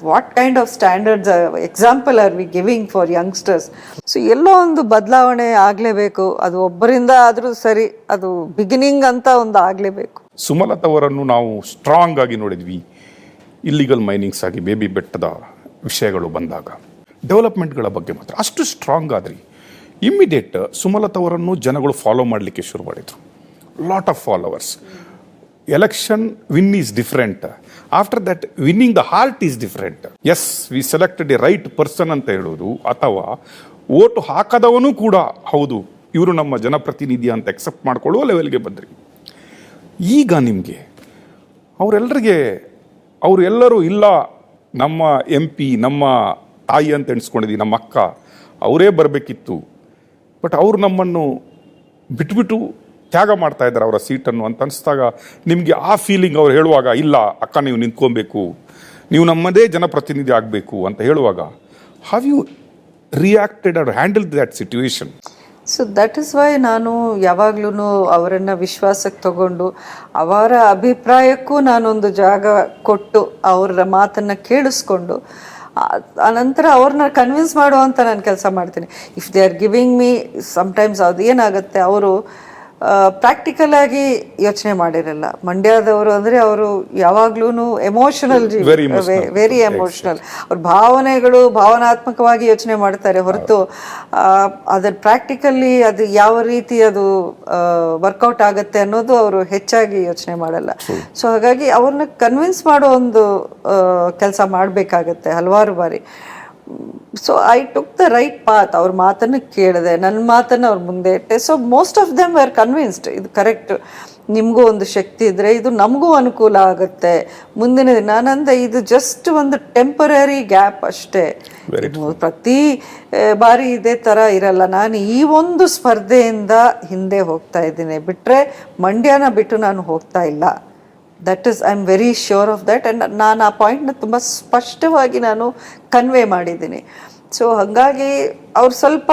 what kind of standards example are we giving for youngsters? So ಎಲ್ಲೋ ಒಂದು ಬದಲಾವಣೆ ಆಗಲೇಬೇಕು. ಅದು ಒಬ್ಬರಿಂದ ಆದರೂ ಸರಿ, ಅದು ಬಿಗಿನಿಂಗ್ ಅಂತ ಒಂದು ಆಗಲೇಬೇಕು. ಸುಮಲತಾ ಅವರನ್ನು ನಾವು ಸ್ಟ್ರಾಂಗ್ ಆಗಿ ನೋಡಿದ್ವಿ ಇಲ್ಲಿಗಲ್ ಮೈನಿಂಗ್ಸ್ ಆಗಿ, ಬೇಬಿ ಬೆಟ್ಟದ ವಿಷಯಗಳು ಬಂದಾಗ. ಡೆವಲಪ್ಮೆಂಟ್ಗಳ ಬಗ್ಗೆ ಮಾತ್ರ ಅಷ್ಟು ಸ್ಟ್ರಾಂಗ್ ಆದ್ರಿ. ಇಮ್ಮಿಡಿಯೇಟ್ ಸುಮಲತಾ ಅವರನ್ನು ಜನಗಳು ಫಾಲೋ ಮಾಡಲಿಕ್ಕೆ ಶುರು ಮಾಡಿದರು. Lot of followers. Election win is different. After that winning the heart is different. Yes, we selected a right person ಅಂತ ಹೇಳೋದು, ಅಥವಾ ಓಟು ಹಾಕದವನು ಕೂಡ ಹೌದು ಇವರು ನಮ್ಮ ಜನಪ್ರತಿನಿಧಿ ಅಂತ ಎಕ್ಸೆಪ್ಟ್ ಮಾಡ್ಕೊಳ್ಳುವ ಲೆವೆಲ್ಗೆ ಬಂದ್ರಿ. ಈಗ ನಿಮಗೆ ಅವರೆಲ್ಲರೂ ಇಲ್ಲ, ನಮ್ಮ MP, ನಮ್ಮ ತಾಯಿ ಅಂತ ಎಣಿಸ್ಕೊಂಡಿದ್ದೀವಿ, ನಮ್ಮ ಅಕ್ಕ, ಅವರೇ ಬರಬೇಕಿತ್ತು. ಬಟ್ ಅವರು ನಮ್ಮನ್ನು ಬಿಟ್ಬಿಟ್ಟು ತ್ಯಾಗ ಮಾಡ್ತಾ ಇದ್ದಾರೆ ಅವರ ಸೀಟನ್ನು ಅಂತ ಅನಿಸಿದಾಗ ನಿಮಗೆ ಆ ಫೀಲಿಂಗ್ ಅವ್ರು ಹೇಳುವಾಗ, ಇಲ್ಲ ಅಕ್ಕ ನೀವು ನಿಂತ್ಕೊಬೇಕು, ನೀವು ನಮ್ಮದೇ ಜನಪ್ರತಿನಿಧಿ ಆಗಬೇಕು ಅಂತ ಹೇಳುವಾಗ, have you reacted or handled that situation? So that is why ನಾನು ಯಾವಾಗ್ಲೂ ಅವರನ್ನು ವಿಶ್ವಾಸಕ್ಕೆ ತಗೊಂಡು ಅವರ ಅಭಿಪ್ರಾಯಕ್ಕೂ ನಾನೊಂದು ಜಾಗ ಕೊಟ್ಟು ಅವರ ಮಾತನ್ನು ಕೇಳಿಸ್ಕೊಂಡು ಆನಂತರ ಅವ್ರನ್ನ ಕನ್ವಿನ್ಸ್ ಮಾಡುವಂಥ ನಾನು ಕೆಲಸ ಮಾಡ್ತೀನಿ. If they are giving me sometimes ಅದು ಏನಾಗುತ್ತೆ, ಅವರು ಪ್ರಾಕ್ಟಿಕಲ್ ಆಗಿ ಯೋಚನೆ ಮಾಡಿರಲ್ಲ. ಮಂಡ್ಯದವರು ಅಂದರೆ ಅವರು ಯಾವಾಗ್ಲೂ ಎಮೋಷನಲ್, ವೆರಿ ಎಮೋಷನಲ್. ಅವ್ರ ಭಾವನಾತ್ಮಕವಾಗಿ ಯೋಚನೆ ಮಾಡ್ತಾರೆ ಹೊರತು ಅದರ ಪ್ರಾಕ್ಟಿಕಲಿ ಅದು ಯಾವ ರೀತಿ ಅದು ವರ್ಕೌಟ್ ಆಗುತ್ತೆ ಅನ್ನೋದು ಅವರು ಹೆಚ್ಚಾಗಿ ಯೋಚನೆ ಮಾಡಲ್ಲ. ಸೊ ಹಾಗಾಗಿ ಅವ್ರನ್ನ ಕನ್ವಿನ್ಸ್ ಮಾಡೋ ಒಂದು ಕೆಲಸ ಮಾಡಬೇಕಾಗತ್ತೆ ಹಲವಾರು ಬಾರಿ. So I took the right path. ಅವ್ರ ಮಾತನ್ನು ಕೇಳಿದೆ, ನನ್ನ ಮಾತನ್ನು ಅವ್ರ ಮುಂದೆ ಇಟ್ಟೆ. So most of them are convinced, ಇದು ಕರೆಕ್ಟ್, ನಿಮಗೂ ಒಂದು ಶಕ್ತಿ ಇದ್ದರೆ ಇದು ನಮಗೂ ಅನುಕೂಲ ಆಗುತ್ತೆ ಮುಂದಿನ ದಿನ. ನಾನಂದ ಇದು ಜಸ್ಟ್ ಒಂದು ಟೆಂಪರರಿ ಗ್ಯಾಪ್ ಅಷ್ಟೇ, ಪ್ರತಿ ಬಾರಿ ಇದೇ ಥರ ಇರಲ್ಲ. ನಾನು ಈ ಒಂದು ಸ್ಪರ್ಧೆಯಿಂದ ಹಿಂದೆ ಹೋಗ್ತಾ ಇದ್ದೀನಿ, ಬಿಟ್ಟರೆ ಮಂಡ್ಯನ ಬಿಟ್ಟು ನಾನು ಹೋಗ್ತಾ ಇಲ್ಲ. That is I am very sure of that. And ನಾನು ಆ ಪಾಯಿಂಟ್ನ ತುಂಬ ಸ್ಪಷ್ಟವಾಗಿ ನಾನು ಕನ್ವೆ ಮಾಡಿದ್ದೀನಿ. ಸೊ ಹಾಗಾಗಿ ಅವ್ರು ಸ್ವಲ್ಪ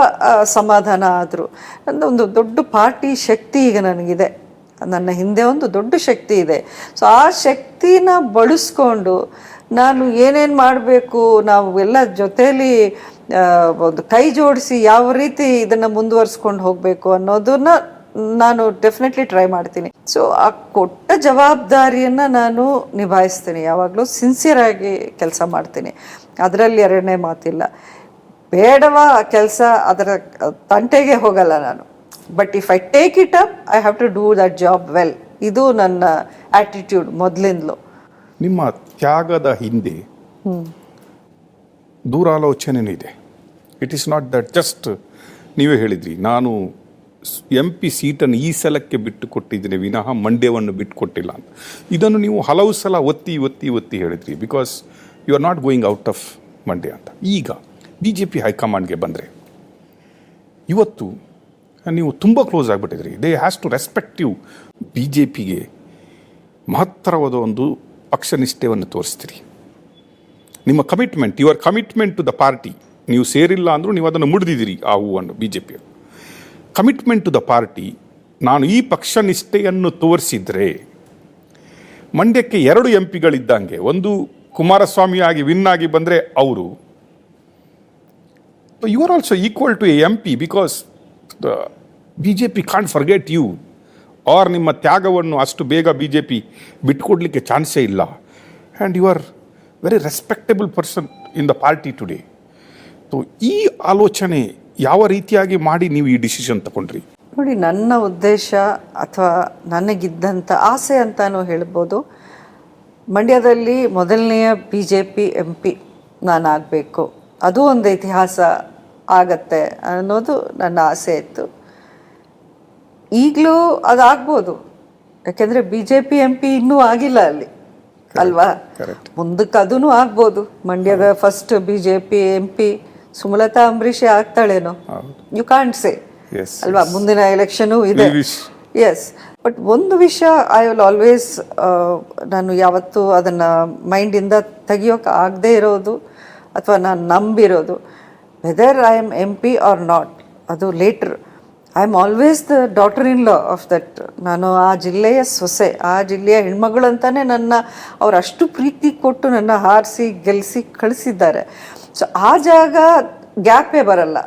ಸಮಾಧಾನ ಆದರು. ಒಂದು ದೊಡ್ಡ ಪಾರ್ಟಿ ಶಕ್ತಿ ಈಗ ನನಗಿದೆ, ನನ್ನ ಹಿಂದೆ ಒಂದು ದೊಡ್ಡ ಶಕ್ತಿ ಇದೆ. ಸೊ ಆ ಶಕ್ತಿನ ಬಳಸ್ಕೊಂಡು ನಾನು ಏನೇನು ಮಾಡಬೇಕು, ನಾವು ಎಲ್ಲ ಜೊತೆಯಲ್ಲಿ ಒಂದು ಕೈ ಜೋಡಿಸಿ ಯಾವ ರೀತಿ ಇದನ್ನು ಮುಂದುವರಿಸ್ಕೊಂಡು ಹೋಗಬೇಕು ಅನ್ನೋದನ್ನ ನಾನು ಡೆಫಿನೆಟ್ಲಿ ಟ್ರೈ ಮಾಡ್ತೀನಿ. ಸೊ ಆ ಕೊಟ್ಟ ಜವಾಬ್ದಾರಿಯನ್ನು ನಾನು ನಿಭಾಯಿಸ್ತೀನಿ, ಯಾವಾಗಲೂ ಸಿನ್ಸಿಯರ್ ಆಗಿ ಕೆಲಸ ಮಾಡ್ತೀನಿ, ಅದರಲ್ಲಿ ಎರಡನೇ ಮಾತಿಲ್ಲ. ಬೇಡವಾ ಆ ಕೆಲಸ ಅದರ ತಂಟೆಗೆ ಹೋಗಲ್ಲ ನಾನು. But if I take it up I have to do that job well. ಇದು ನನ್ನ ಆ್ಯಟಿಟ್ಯೂಡ್ ಮೊದಲಿಂದಲೂ. ನಿಮ್ಮ ತ್ಯಾಗದ ಹಿಂದೆ ದೂರಾಲೋಚನೆ ಇದೆ. It is not that just ನೀವೇ ಹೇಳಿದ್ರಿ, ನಾನು MP ಸೀಟನ್ನು ಈ ಸಲಕ್ಕೆ ಬಿಟ್ಟು ಕೊಟ್ಟಿದ್ದೀನಿ ವಿನಃ ಮಂಡ್ಯವನ್ನು ಬಿಟ್ಟು ಕೊಟ್ಟಿಲ್ಲ ಅಂತ. ಇದನ್ನು ನೀವು ಹಲವು ಸಲ ಒತ್ತಿ ಹೇಳಿದ್ರಿ, because you are not going out of Mandya ಅಂತ. ಈಗ BJP ಹೈಕಮಾಂಡ್ಗೆ ಬಂದರೆ ಇವತ್ತು ನೀವು ತುಂಬ ಕ್ಲೋಸ್ ಆಗಿಬಿಟ್ಟಿದ್ರಿ. They has to respect you. BJPಗೆ ಮಹತ್ತರವಾದ ಒಂದು ಪಕ್ಷನಿಷ್ಠೆಯನ್ನು ತೋರಿಸ್ತೀರಿ. ನಿಮ್ಮ commitment, your commitment to the party, ನೀವು ಸೇರಿಲ್ಲ ಅಂದರೂ ನೀವು ಅದನ್ನು ಮುಡಿದಿದ್ದೀರಿ ಆ ಹೂವನ್ನು. BJP commitment to the party, ನಾನು ಈ ಪಕ್ಷನಿಷ್ಠೆಯನ್ನು ತೋರಿಸಿದರೆ ಮಂಡ್ಯಕ್ಕೆ 2 MP ಗಳಿದ್ದಂಗೆ, ಒಂದು ಕುಮಾರಸ್ವಾಮಿ ಆಗಿ ವಿನ್ ಆಗಿ ಬಂದರೆ ಅವರು, you are also equal to a MP because the BJP can't forget you. Or ನಿಮ್ಮ ತ್ಯಾಗವನ್ನು ಅಷ್ಟು ಬೇಗ BJP ಬಿಟ್ಕೊಡ್ಲಿಕ್ಕೆ ಚಾನ್ಸೇ ಇಲ್ಲ. And you are very respectable person in the party today. So ಈ ಆಲೋಚನೆ ಯಾವ ರೀತಿಯಾಗಿ ಮಾಡಿ ನೀವು ಈ ಡಿಸಿಷನ್ ತಗೊಂಡ್ರಿ? ನೋಡಿ, ನನ್ನ ಉದ್ದೇಶ ಅಥವಾ ನನಗಿದ್ದಂಥ ಆಸೆ ಅಂತಾನು ಹೇಳ್ಬೋದು, ಮಂಡ್ಯದಲ್ಲಿ ಮೊದಲನೆಯ BJP MP ನಾನಾಗಬೇಕು, ಅದು ಒಂದು ಇತಿಹಾಸ ಆಗತ್ತೆ ಅನ್ನೋದು ನನ್ನ ಆಸೆ ಇತ್ತು. ಈಗಲೂ ಅದಾಗ್ಬೋದು, ಯಾಕೆಂದರೆ BJP MP ಇನ್ನೂ ಆಗಿಲ್ಲ ಅಲ್ಲಿ ಅಲ್ವಾ. ಮುಂದಕ್ಕೆ ಅದೂ ಆಗ್ಬೋದು. ಮಂಡ್ಯದ first BJP MP Sumalatha Ambareesh ಆಗ್ತಾಳೇನೋ, ಯು ಕಾಂಟ್ ಸೇ ಅಲ್ವಾ. ಮುಂದಿನ ಎಲೆಕ್ಷನು ಇದೆ. ಎಸ್, ಬಟ್ ಒಂದು ವಿಷಯ ಐ ವಿಲ್ ಆಲ್ವೇಸ್, ನಾನು ಯಾವತ್ತೂ ಅದನ್ನು ಮೈಂಡಿಂದ ತೆಗಿಯೋಕೆ ಆಗದೇ ಇರೋದು ಅಥವಾ ನಾನು ನಂಬಿರೋದು, whether I am MP or not, ಅದು later, I am always the daughter in law of that. ನಾನು ಆ ಜಿಲ್ಲೆಯ ಸೊಸೆ, ಆ ಜಿಲ್ಲೆಯ ಹೆಣ್ಮಗಳು ಅಂತಾನೆ ನನ್ನ ಅವ್ರು ಅಷ್ಟು ಪ್ರೀತಿ ಕೊಟ್ಟು ನನ್ನ ಹಾರಿಸಿ ಗೆಲ್ಲಿಸಿ ಕಳಿಸಿದ್ದಾರೆ. ಸೊ ಆ ಜಾಗ ಗ್ಯಾಪೇ ಬರಲ್ಲ.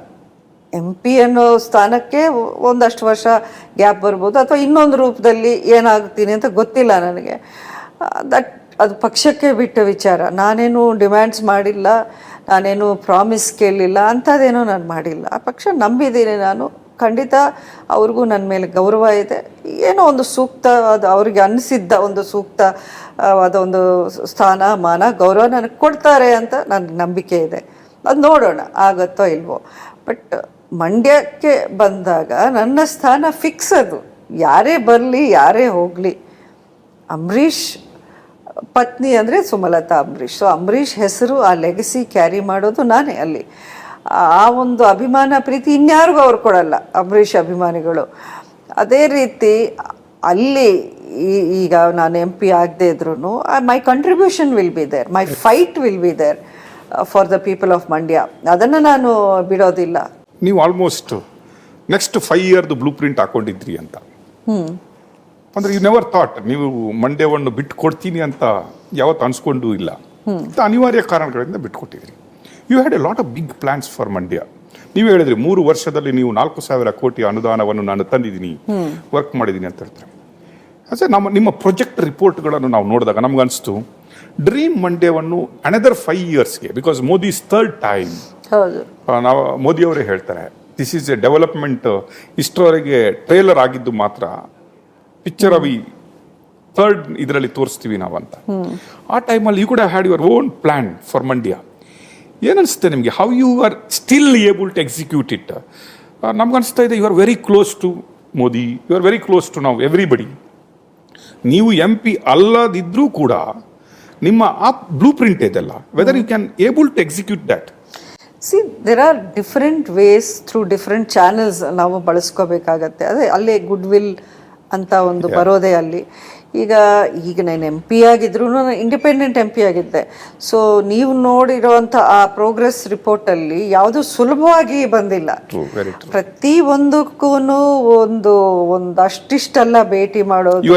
MP ಅನ್ನೋ ಸ್ಥಾನಕ್ಕೆ ಒಂದಷ್ಟು ವರ್ಷ ಗ್ಯಾಪ್ ಬರ್ಬೋದು, ಅಥವಾ ಇನ್ನೊಂದು ರೂಪದಲ್ಲಿ ಏನಾಗ್ತೀನಿ ಅಂತ ಗೊತ್ತಿಲ್ಲ ನನಗೆ. ಅದು ಪಕ್ಷಕ್ಕೆ ಬಿಟ್ಟ ವಿಚಾರ. ನಾನೇನು ಡಿಮ್ಯಾಂಡ್ಸ್ ಮಾಡಿಲ್ಲ, ನಾನೇನು ಪ್ರಾಮಿಸ್ ಕೇಳಲಿಲ್ಲ, ಅಂಥದ್ದೇನೋ ನಾನು ಮಾಡಿಲ್ಲ. ಆ ಪಕ್ಷ ನಂಬಿದ್ದೀನಿ ನಾನು. ಖಂಡಿತ ಅವ್ರಿಗೂ ನನ್ನ ಮೇಲೆ ಗೌರವ ಇದೆ. ಏನೋ ಒಂದು ಸೂಕ್ತ, ಅದು ಅವ್ರಿಗೆ ಅನ್ನಿಸಿದ್ದ ಒಂದು ಸೂಕ್ತ ಅದೊಂದು ಸ್ಥಾನ ಮಾನ ಗೌರವ ನನಗೆ ಕೊಡ್ತಾರೆ ಅಂತ ನನಗೆ ನಂಬಿಕೆ ಇದೆ. ಅದು ನೋಡೋಣ ಆಗುತ್ತೋ ಇಲ್ವೋ. ಬಟ್ ಮಂಡ್ಯಕ್ಕೆ ಬಂದಾಗ ನನ್ನ ಸ್ಥಾನ ಫಿಕ್ಸ್. ಅದು ಯಾರೇ ಬರಲಿ ಯಾರೇ ಹೋಗಲಿ, ಅಂಬರೀಷ್ ಪತ್ನಿ ಅಂದರೆ ಸುಮಲತಾ ಅಂಬರೀಷ್. ಸೊ ಅಂಬರೀಷ್ ಹೆಸರು, ಆ ಲೆಗಸಿ ಕ್ಯಾರಿ ಮಾಡೋದು ನಾನೇ ಅಲ್ಲಿ. ಆ ಒಂದು ಅಭಿಮಾನ ಪ್ರೀತಿ ಇನ್ಯಾರಿಗೂ ಅವ್ರು ಕೊಡಲ್ಲ ಅಂಬರೀಷ್ ಅಭಿಮಾನಿಗಳು. ಅದೇ ರೀತಿ ಅಲ್ಲಿ ಈಗ ನಾನು MP ಆಗದೆ ಇದ್ರೂ my contribution will be there, my fight will be there for the people of Mandya. ಅದನ್ನು ನಾನು ಬಿಡೋದಿಲ್ಲ. ನೀವು ಆಲ್ಮೋಸ್ಟ್ ನೆಕ್ಸ್ಟ್ 5 ಇಯರ್ದು ಬ್ಲೂ ಪ್ರಿಂಟ್ ಹಾಕೊಂಡಿದ್ರಿ ಅಂತ. ಅಂದರೆ ಯು ನೆವರ್ ಥಾಟ್ ನೀವು ಮಂಡ್ಯವನ್ನು ಬಿಟ್ಟು ಕೊಡ್ತೀನಿ ಅಂತ ಯಾವತ್ತು ಅನ್ಸ್ಕೊಂಡು ಇಲ್ಲ. ಅನಿವಾರ್ಯ ಕಾರಣಗಳಿಂದ ಬಿಟ್ಕೊಟ್ಟಿದ್ರಿ. You had a lot of big plans for Mandya. ನೀವು ಹೇಳಿದ್ರಿ 3 ವರ್ಷದಲ್ಲಿ ನೀವು 4,000 ಕೋಟಿ ಅನುದಾನವನ್ನು ನಾನು ತಂದಿದ್ದೀನಿ, ವರ್ಕ್ ಮಾಡಿದ್ದೀನಿ ಅಂತ ಹೇಳ್ತಾರೆ. ಅದೇ ನಿಮ್ಮ ಪ್ರೊಜೆಕ್ಟ್ ರಿಪೋರ್ಟ್ಗಳನ್ನು ನಾವು ನೋಡಿದಾಗ ನಮ್ಗನ್ನಿಸ್ತು ಡ್ರೀಮ್ ಮಂಡ್ಯವನ್ನು ಅನದರ್ 5 ಇಯರ್ಸ್ಗೆ, ಬಿಕಾಸ್ ಮೋದಿಸ್ 3rd ಟೈಮ್. ನಾವು ಮೋದಿಯವರೇ ಹೇಳ್ತಾರೆ ದಿಸ್ ಈಸ್ ಎ ಡೆವಲಪ್ಮೆಂಟ್. ಇಷ್ಟರವರೆಗೆ ಟ್ರೇಲರ್ ಆಗಿದ್ದು ಮಾತ್ರ, ಪಿಕ್ಚರ್ ಅವಿ 3rd ಇದರಲ್ಲಿ ತೋರಿಸ್ತೀವಿ ನಾವಂತ. ಆ ಟೈಮಲ್ಲಿ you could have had your own plan for Mandya. ಏನನ್ಸುತ್ತೆ ನಿಮಗೆ? How you are still able to execute it? ನಮ್ಗನ್ನಿಸ್ತಾ ಇದೆ you are very close to Modi, you are very close to ನಾವು ಎವ್ರಿಬಡಿ. ನೀವು MP ಅಲ್ಲದಿದ್ರೂ ಕೂಡ ನಿಮ್ಮ ಆ ಬ್ಲೂ ಪ್ರಿಂಟ್ ಇದೆಲ್ಲ, whether you can able to execute that? See, there are different ways through different channels ನಾವು ಬಳಸ್ಕೋಬೇಕಾಗತ್ತೆ. ಅದೇ ಅಲ್ಲೇ ಗುಡ್ ವಿಲ್ ಅಂತ ಒಂದು ಬರೋದೇ ಅಲ್ಲಿ. ಈಗ ನಾನು ಎಂ ಪಿ ಆಗಿದ್ರು ಇಂಡಿಪೆಂಡೆಂಟ್ ಎಂ ಪಿ ಆಗಿದ್ದೆ. ಸೊ ನೀವು ನೋಡಿರೋವಂಥ ಆ ಪ್ರೋಗ್ರೆಸ್ ರಿಪೋರ್ಟಲ್ಲಿ ಯಾವುದು ಸುಲಭವಾಗಿ ಬಂದಿಲ್ಲ. ಪ್ರತಿ ಒಂದಕ್ಕೂ ಅಷ್ಟಿಷ್ಟೆಲ್ಲ ಭೇಟಿ ಮಾಡೋದು,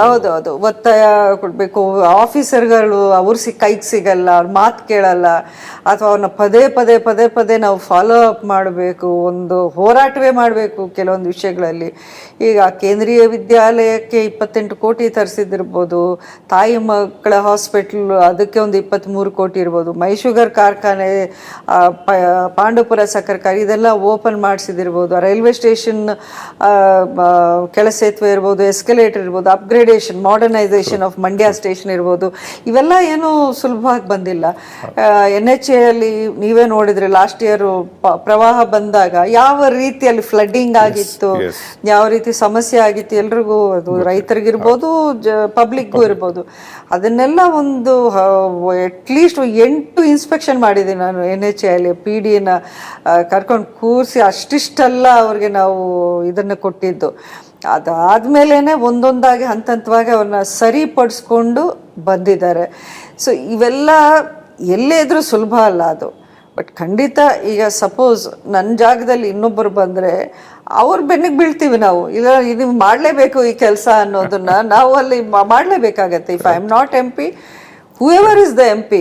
ಹೌದೌದು, ಒತ್ತಾಯ ಕೊಡಬೇಕು. ಆಫೀಸರ್ಗಳು ಅವ್ರು ಕೈಗೆ ಸಿಗಲ್ಲ, ಅವ್ರ ಮಾತು ಕೇಳಲ್ಲ, ಅಥವಾ ಅವ್ರನ್ನ ಪದೇ ಪದೇ ನಾವು ಫಾಲೋ ಅಪ್ ಮಾಡಬೇಕು, ಒಂದು ಹೋರಾಟವೇ ಮಾಡಬೇಕು ಕೆಲವೊಂದು ವಿಷಯಗಳಲ್ಲಿ. ಈಗ ಕೇಂದ್ರೀಯ ವಿದ್ಯಾಲಯಕ್ಕೆ 28 ಕೋಟಿ ತರಿಸಿದಿರ್ಬೋದು, ತಾಯಿ ಮಕ್ಕಳ ಹಾಸ್ಪಿಟ್ಲ್ ಅದಕ್ಕೆ ಒಂದು 23 ಕೋಟಿ ಇರ್ಬೋದು, ಮೈಶುಗರ್ ಕಾರ್ಖಾನೆ, ಪಾಂಡವಪುರ ಸಕ್ಕರೆ ಇದೆಲ್ಲ ಓಪನ್ ಮಾಡಿಸಿದಿರ್ಬೋದು, ರೈಲ್ವೆ ಸ್ಟೇಷನ್ ಕೆಳ ಸೇತುವೆ ಇರ್ಬೋದು, ಎಸ್ಕಲೇಟರ್ ಇರ್ಬೋದು, upgradation modernisation of Mandya station ಇರ್ಬೋದು, ಇವೆಲ್ಲ ಏನೂ ಸುಲಭವಾಗಿ ಬಂದಿಲ್ಲ. NHA ಅಲ್ಲಿ ನೀವೇ ನೋಡಿದ್ರೆ ಲಾಸ್ಟ್ ಇಯರ್ ಪ್ರವಾಹ ಬಂದಾಗ ಯಾವ ರೀತಿಯಲ್ಲಿ ಫ್ಲಡ್ಡಿಂಗ್ ಆಗಿತ್ತು, ಯಾವ ರೀತಿ ಸಮಸ್ಯೆ ಆಗಿತ್ತು ಎಲ್ರಿಗೂ, ಅದು ರೈತರಿಗಿರ್ಬೋದು ಪಬ್ಲಿಕ್ಗೂ ಇರ್ಬೋದು. ಅದನ್ನೆಲ್ಲ ಒಂದು ಅಟ್ಲೀಸ್ಟ್ 8 ಇನ್ಸ್ಪೆಕ್ಷನ್ ಮಾಡಿದ್ದೀನಿ ನಾನು NHA ಅಲ್ಲಿ. PD-ನ ಕರ್ಕೊಂಡು ಕೂರಿಸಿ ಅಷ್ಟಿಷ್ಟೆಲ್ಲ ಅವ್ರಿಗೆ ನಾವು ಇದನ್ನು ಕೊಟ್ಟಿದ್ದು. ಅದಾದ್ಮೇಲೆ ಒಂದೊಂದಾಗಿ ಹಂತವಾಗಿ ಅವ್ರನ್ನ ಸರಿಪಡಿಸ್ಕೊಂಡು ಬಂದಿದ್ದಾರೆ. ಸೊ ಇವೆಲ್ಲ ಎಲ್ಲೇ ಇದ್ರೂ ಸುಲಭ ಅಲ್ಲ ಅದು. ಬಟ್ ಖಂಡಿತ ಈಗ ಸಪೋಸ್ ನನ್ನ ಜಾಗದಲ್ಲಿ ಇನ್ನೊಬ್ಬರು ಬಂದರೆ ಅವ್ರ ಬೆನ್ನಿಗೆ ಬೀಳ್ತೀವಿ ನಾವು. ಇಲ್ಲ ಇದು ಮಾಡಲೇಬೇಕು ಈ ಕೆಲಸ ಅನ್ನೋದನ್ನ ನಾವು ಅಲ್ಲಿ ಮಾಡಲೇಬೇಕಾಗತ್ತೆ. If I am not MP, whoever is the MP,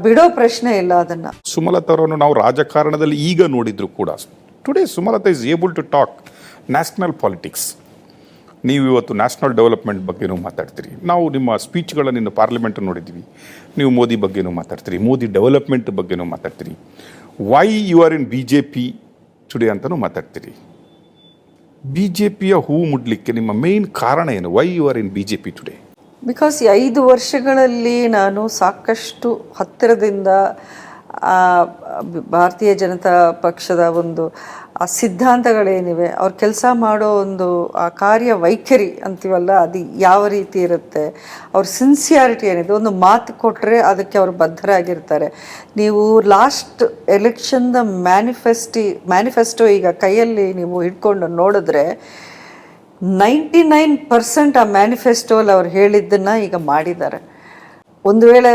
ಬಿಡೋ ಪ್ರಶ್ನೆ ಇಲ್ಲ ಅದನ್ನ. ಸುಮಲತಾ ಅವರನ್ನು ನಾವು ರಾಜಕಾರಣದಲ್ಲಿ ಈಗ ನೋಡಿದ್ರು ಕೂಡ today Sumalatha is able to talk national politics. ನೀವು ಇವತ್ತು ನ್ಯಾಷನಲ್ ಡೆವಲಪ್ಮೆಂಟ್ ಬಗ್ಗೆನೂ ಮಾತಾಡ್ತೀರಿ. ನಾವು ನಿಮ್ಮ ಸ್ಪೀಚ್ಗಳನ್ನು ಇನ್ನು ಪಾರ್ಲಿಮೆಂಟ್ ನೋಡಿದ್ದೀವಿ. ನೀವು ಮೋದಿ ಬಗ್ಗೆನೂ ಮಾತಾಡ್ತೀರಿ, ಮೋದಿ ಡೆವಲಪ್ಮೆಂಟ್ ಬಗ್ಗೆನೂ ಮಾತಾಡ್ತೀರಿ. Why you are in BJP today ಅಂತಲೂ ಮಾತಾಡ್ತೀರಿ. BJPಯ ಹೂವು ಮುಡ್ಲಿಕ್ಕೆ ನಿಮ್ಮ ಮೇನ್ ಕಾರಣ ಏನು? Why you are in BJP today? Because 5 ವರ್ಷಗಳಲ್ಲಿ ನಾನು ಸಾಕಷ್ಟು ಹತ್ತಿರದಿಂದ ಭಾರತೀಯ ಜನತಾ ಪಕ್ಷದ ಒಂದು ಆ ಸಿದ್ಧಾಂತಗಳೇನಿವೆ, ಅವ್ರು ಕೆಲಸ ಮಾಡೋ ಒಂದು ಆ ಕಾರ್ಯ ವೈಖರಿ ಅಂತೀವಲ್ಲ, ಅದು ಯಾವ ರೀತಿ ಇರುತ್ತೆ, ಅವ್ರ ಸಿನ್ಸಿಯಾರಿಟಿ ಏನಿದೆ, ಒಂದು ಮಾತು ಕೊಟ್ಟರೆ ಅದಕ್ಕೆ ಅವರು ಬದ್ಧರಾಗಿರ್ತಾರೆ. ನೀವು ಲಾಸ್ಟ್ ಎಲೆಕ್ಷನ್ದ ಮ್ಯಾನಿಫೆಸ್ಟೋ ಈಗ ಕೈಯಲ್ಲಿ ನೀವು ಹಿಡ್ಕೊಂಡು ನೋಡಿದ್ರೆ 99% ಆ ಮ್ಯಾನಿಫೆಸ್ಟೋಲ್ಲಿ ಅವ್ರು ಹೇಳಿದ್ದನ್ನು ಈಗ ಮಾಡಿದ್ದಾರೆ. ಒಂದು ವೇಳೆ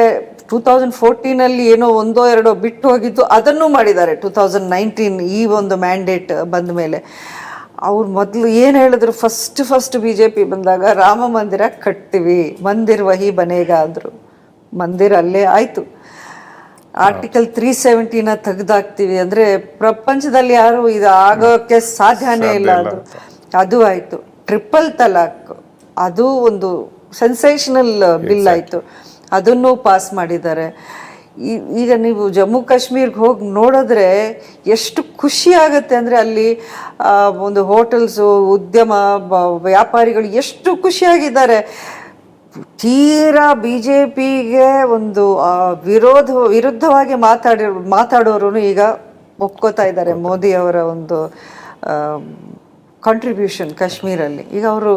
2014 ಏನೋ 1-2 ಬಿಟ್ಟು ಹೋಗಿದ್ದು ಅದನ್ನೂ ಮಾಡಿದ್ದಾರೆ. 2019 ಈ ಒಂದು ಮ್ಯಾಂಡೇಟ್ ಬಂದ ಮೇಲೆ ಅವ್ರು ಮೊದಲು ಏನು ಹೇಳಿದ್ರು, ಫಸ್ಟ್ BJP ಬಂದಾಗ ರಾಮ ಮಂದಿರ ಕಟ್ತೀವಿ, ಮಂದಿರ ವಹಿ ಬನೇಗ ಅಂದರು. ಮಂದಿರ ಅಲ್ಲೇ ಆಯಿತು. ಆರ್ಟಿಕಲ್ 370ನ ತೆಗೆದಾಕ್ತೀವಿ ಅಂದರೆ ಪ್ರಪಂಚದಲ್ಲಿ ಯಾರು ಇದು ಆಗೋಕ್ಕೆ ಸಾಧ್ಯನೇ ಇಲ್ಲ, ಅದು ಆಯಿತು. ಟ್ರಿಪಲ್ ತಲಾಕ್ ಅದು ಒಂದು ಸೆನ್ಸೇಷನಲ್ ಬಿಲ್ ಆಯಿತು, ಅದನ್ನು ಪಾಸ್ ಮಾಡಿದ್ದಾರೆ. ಈಗ ನೀವು ಜಮ್ಮು ಕಾಶ್ಮೀರ್ಗೆ ಹೋಗಿ ನೋಡಿದ್ರೆ ಎಷ್ಟು ಖುಷಿ ಆಗುತ್ತೆ ಅಂದರೆ ಅಲ್ಲಿ ಒಂದು ಹೋಟೆಲ್ಸು, ಉದ್ಯಮ ವ್ಯಾಪಾರಿಗಳು ಎಷ್ಟು ಖುಷಿಯಾಗಿದ್ದಾರೆ. ತೀರಾ BJPಗೆ ಒಂದು ವಿರುದ್ಧವಾಗಿ ಮಾತಾಡೋರು ಈಗ ಒಪ್ಕೋತಾ ಇದ್ದಾರೆ ಮೋದಿ ಅವರ ಒಂದು ಕಾಂಟ್ರಿಬ್ಯೂಷನ್ ಕಾಶ್ಮೀರಲ್ಲಿ. ಈಗ ಅವರು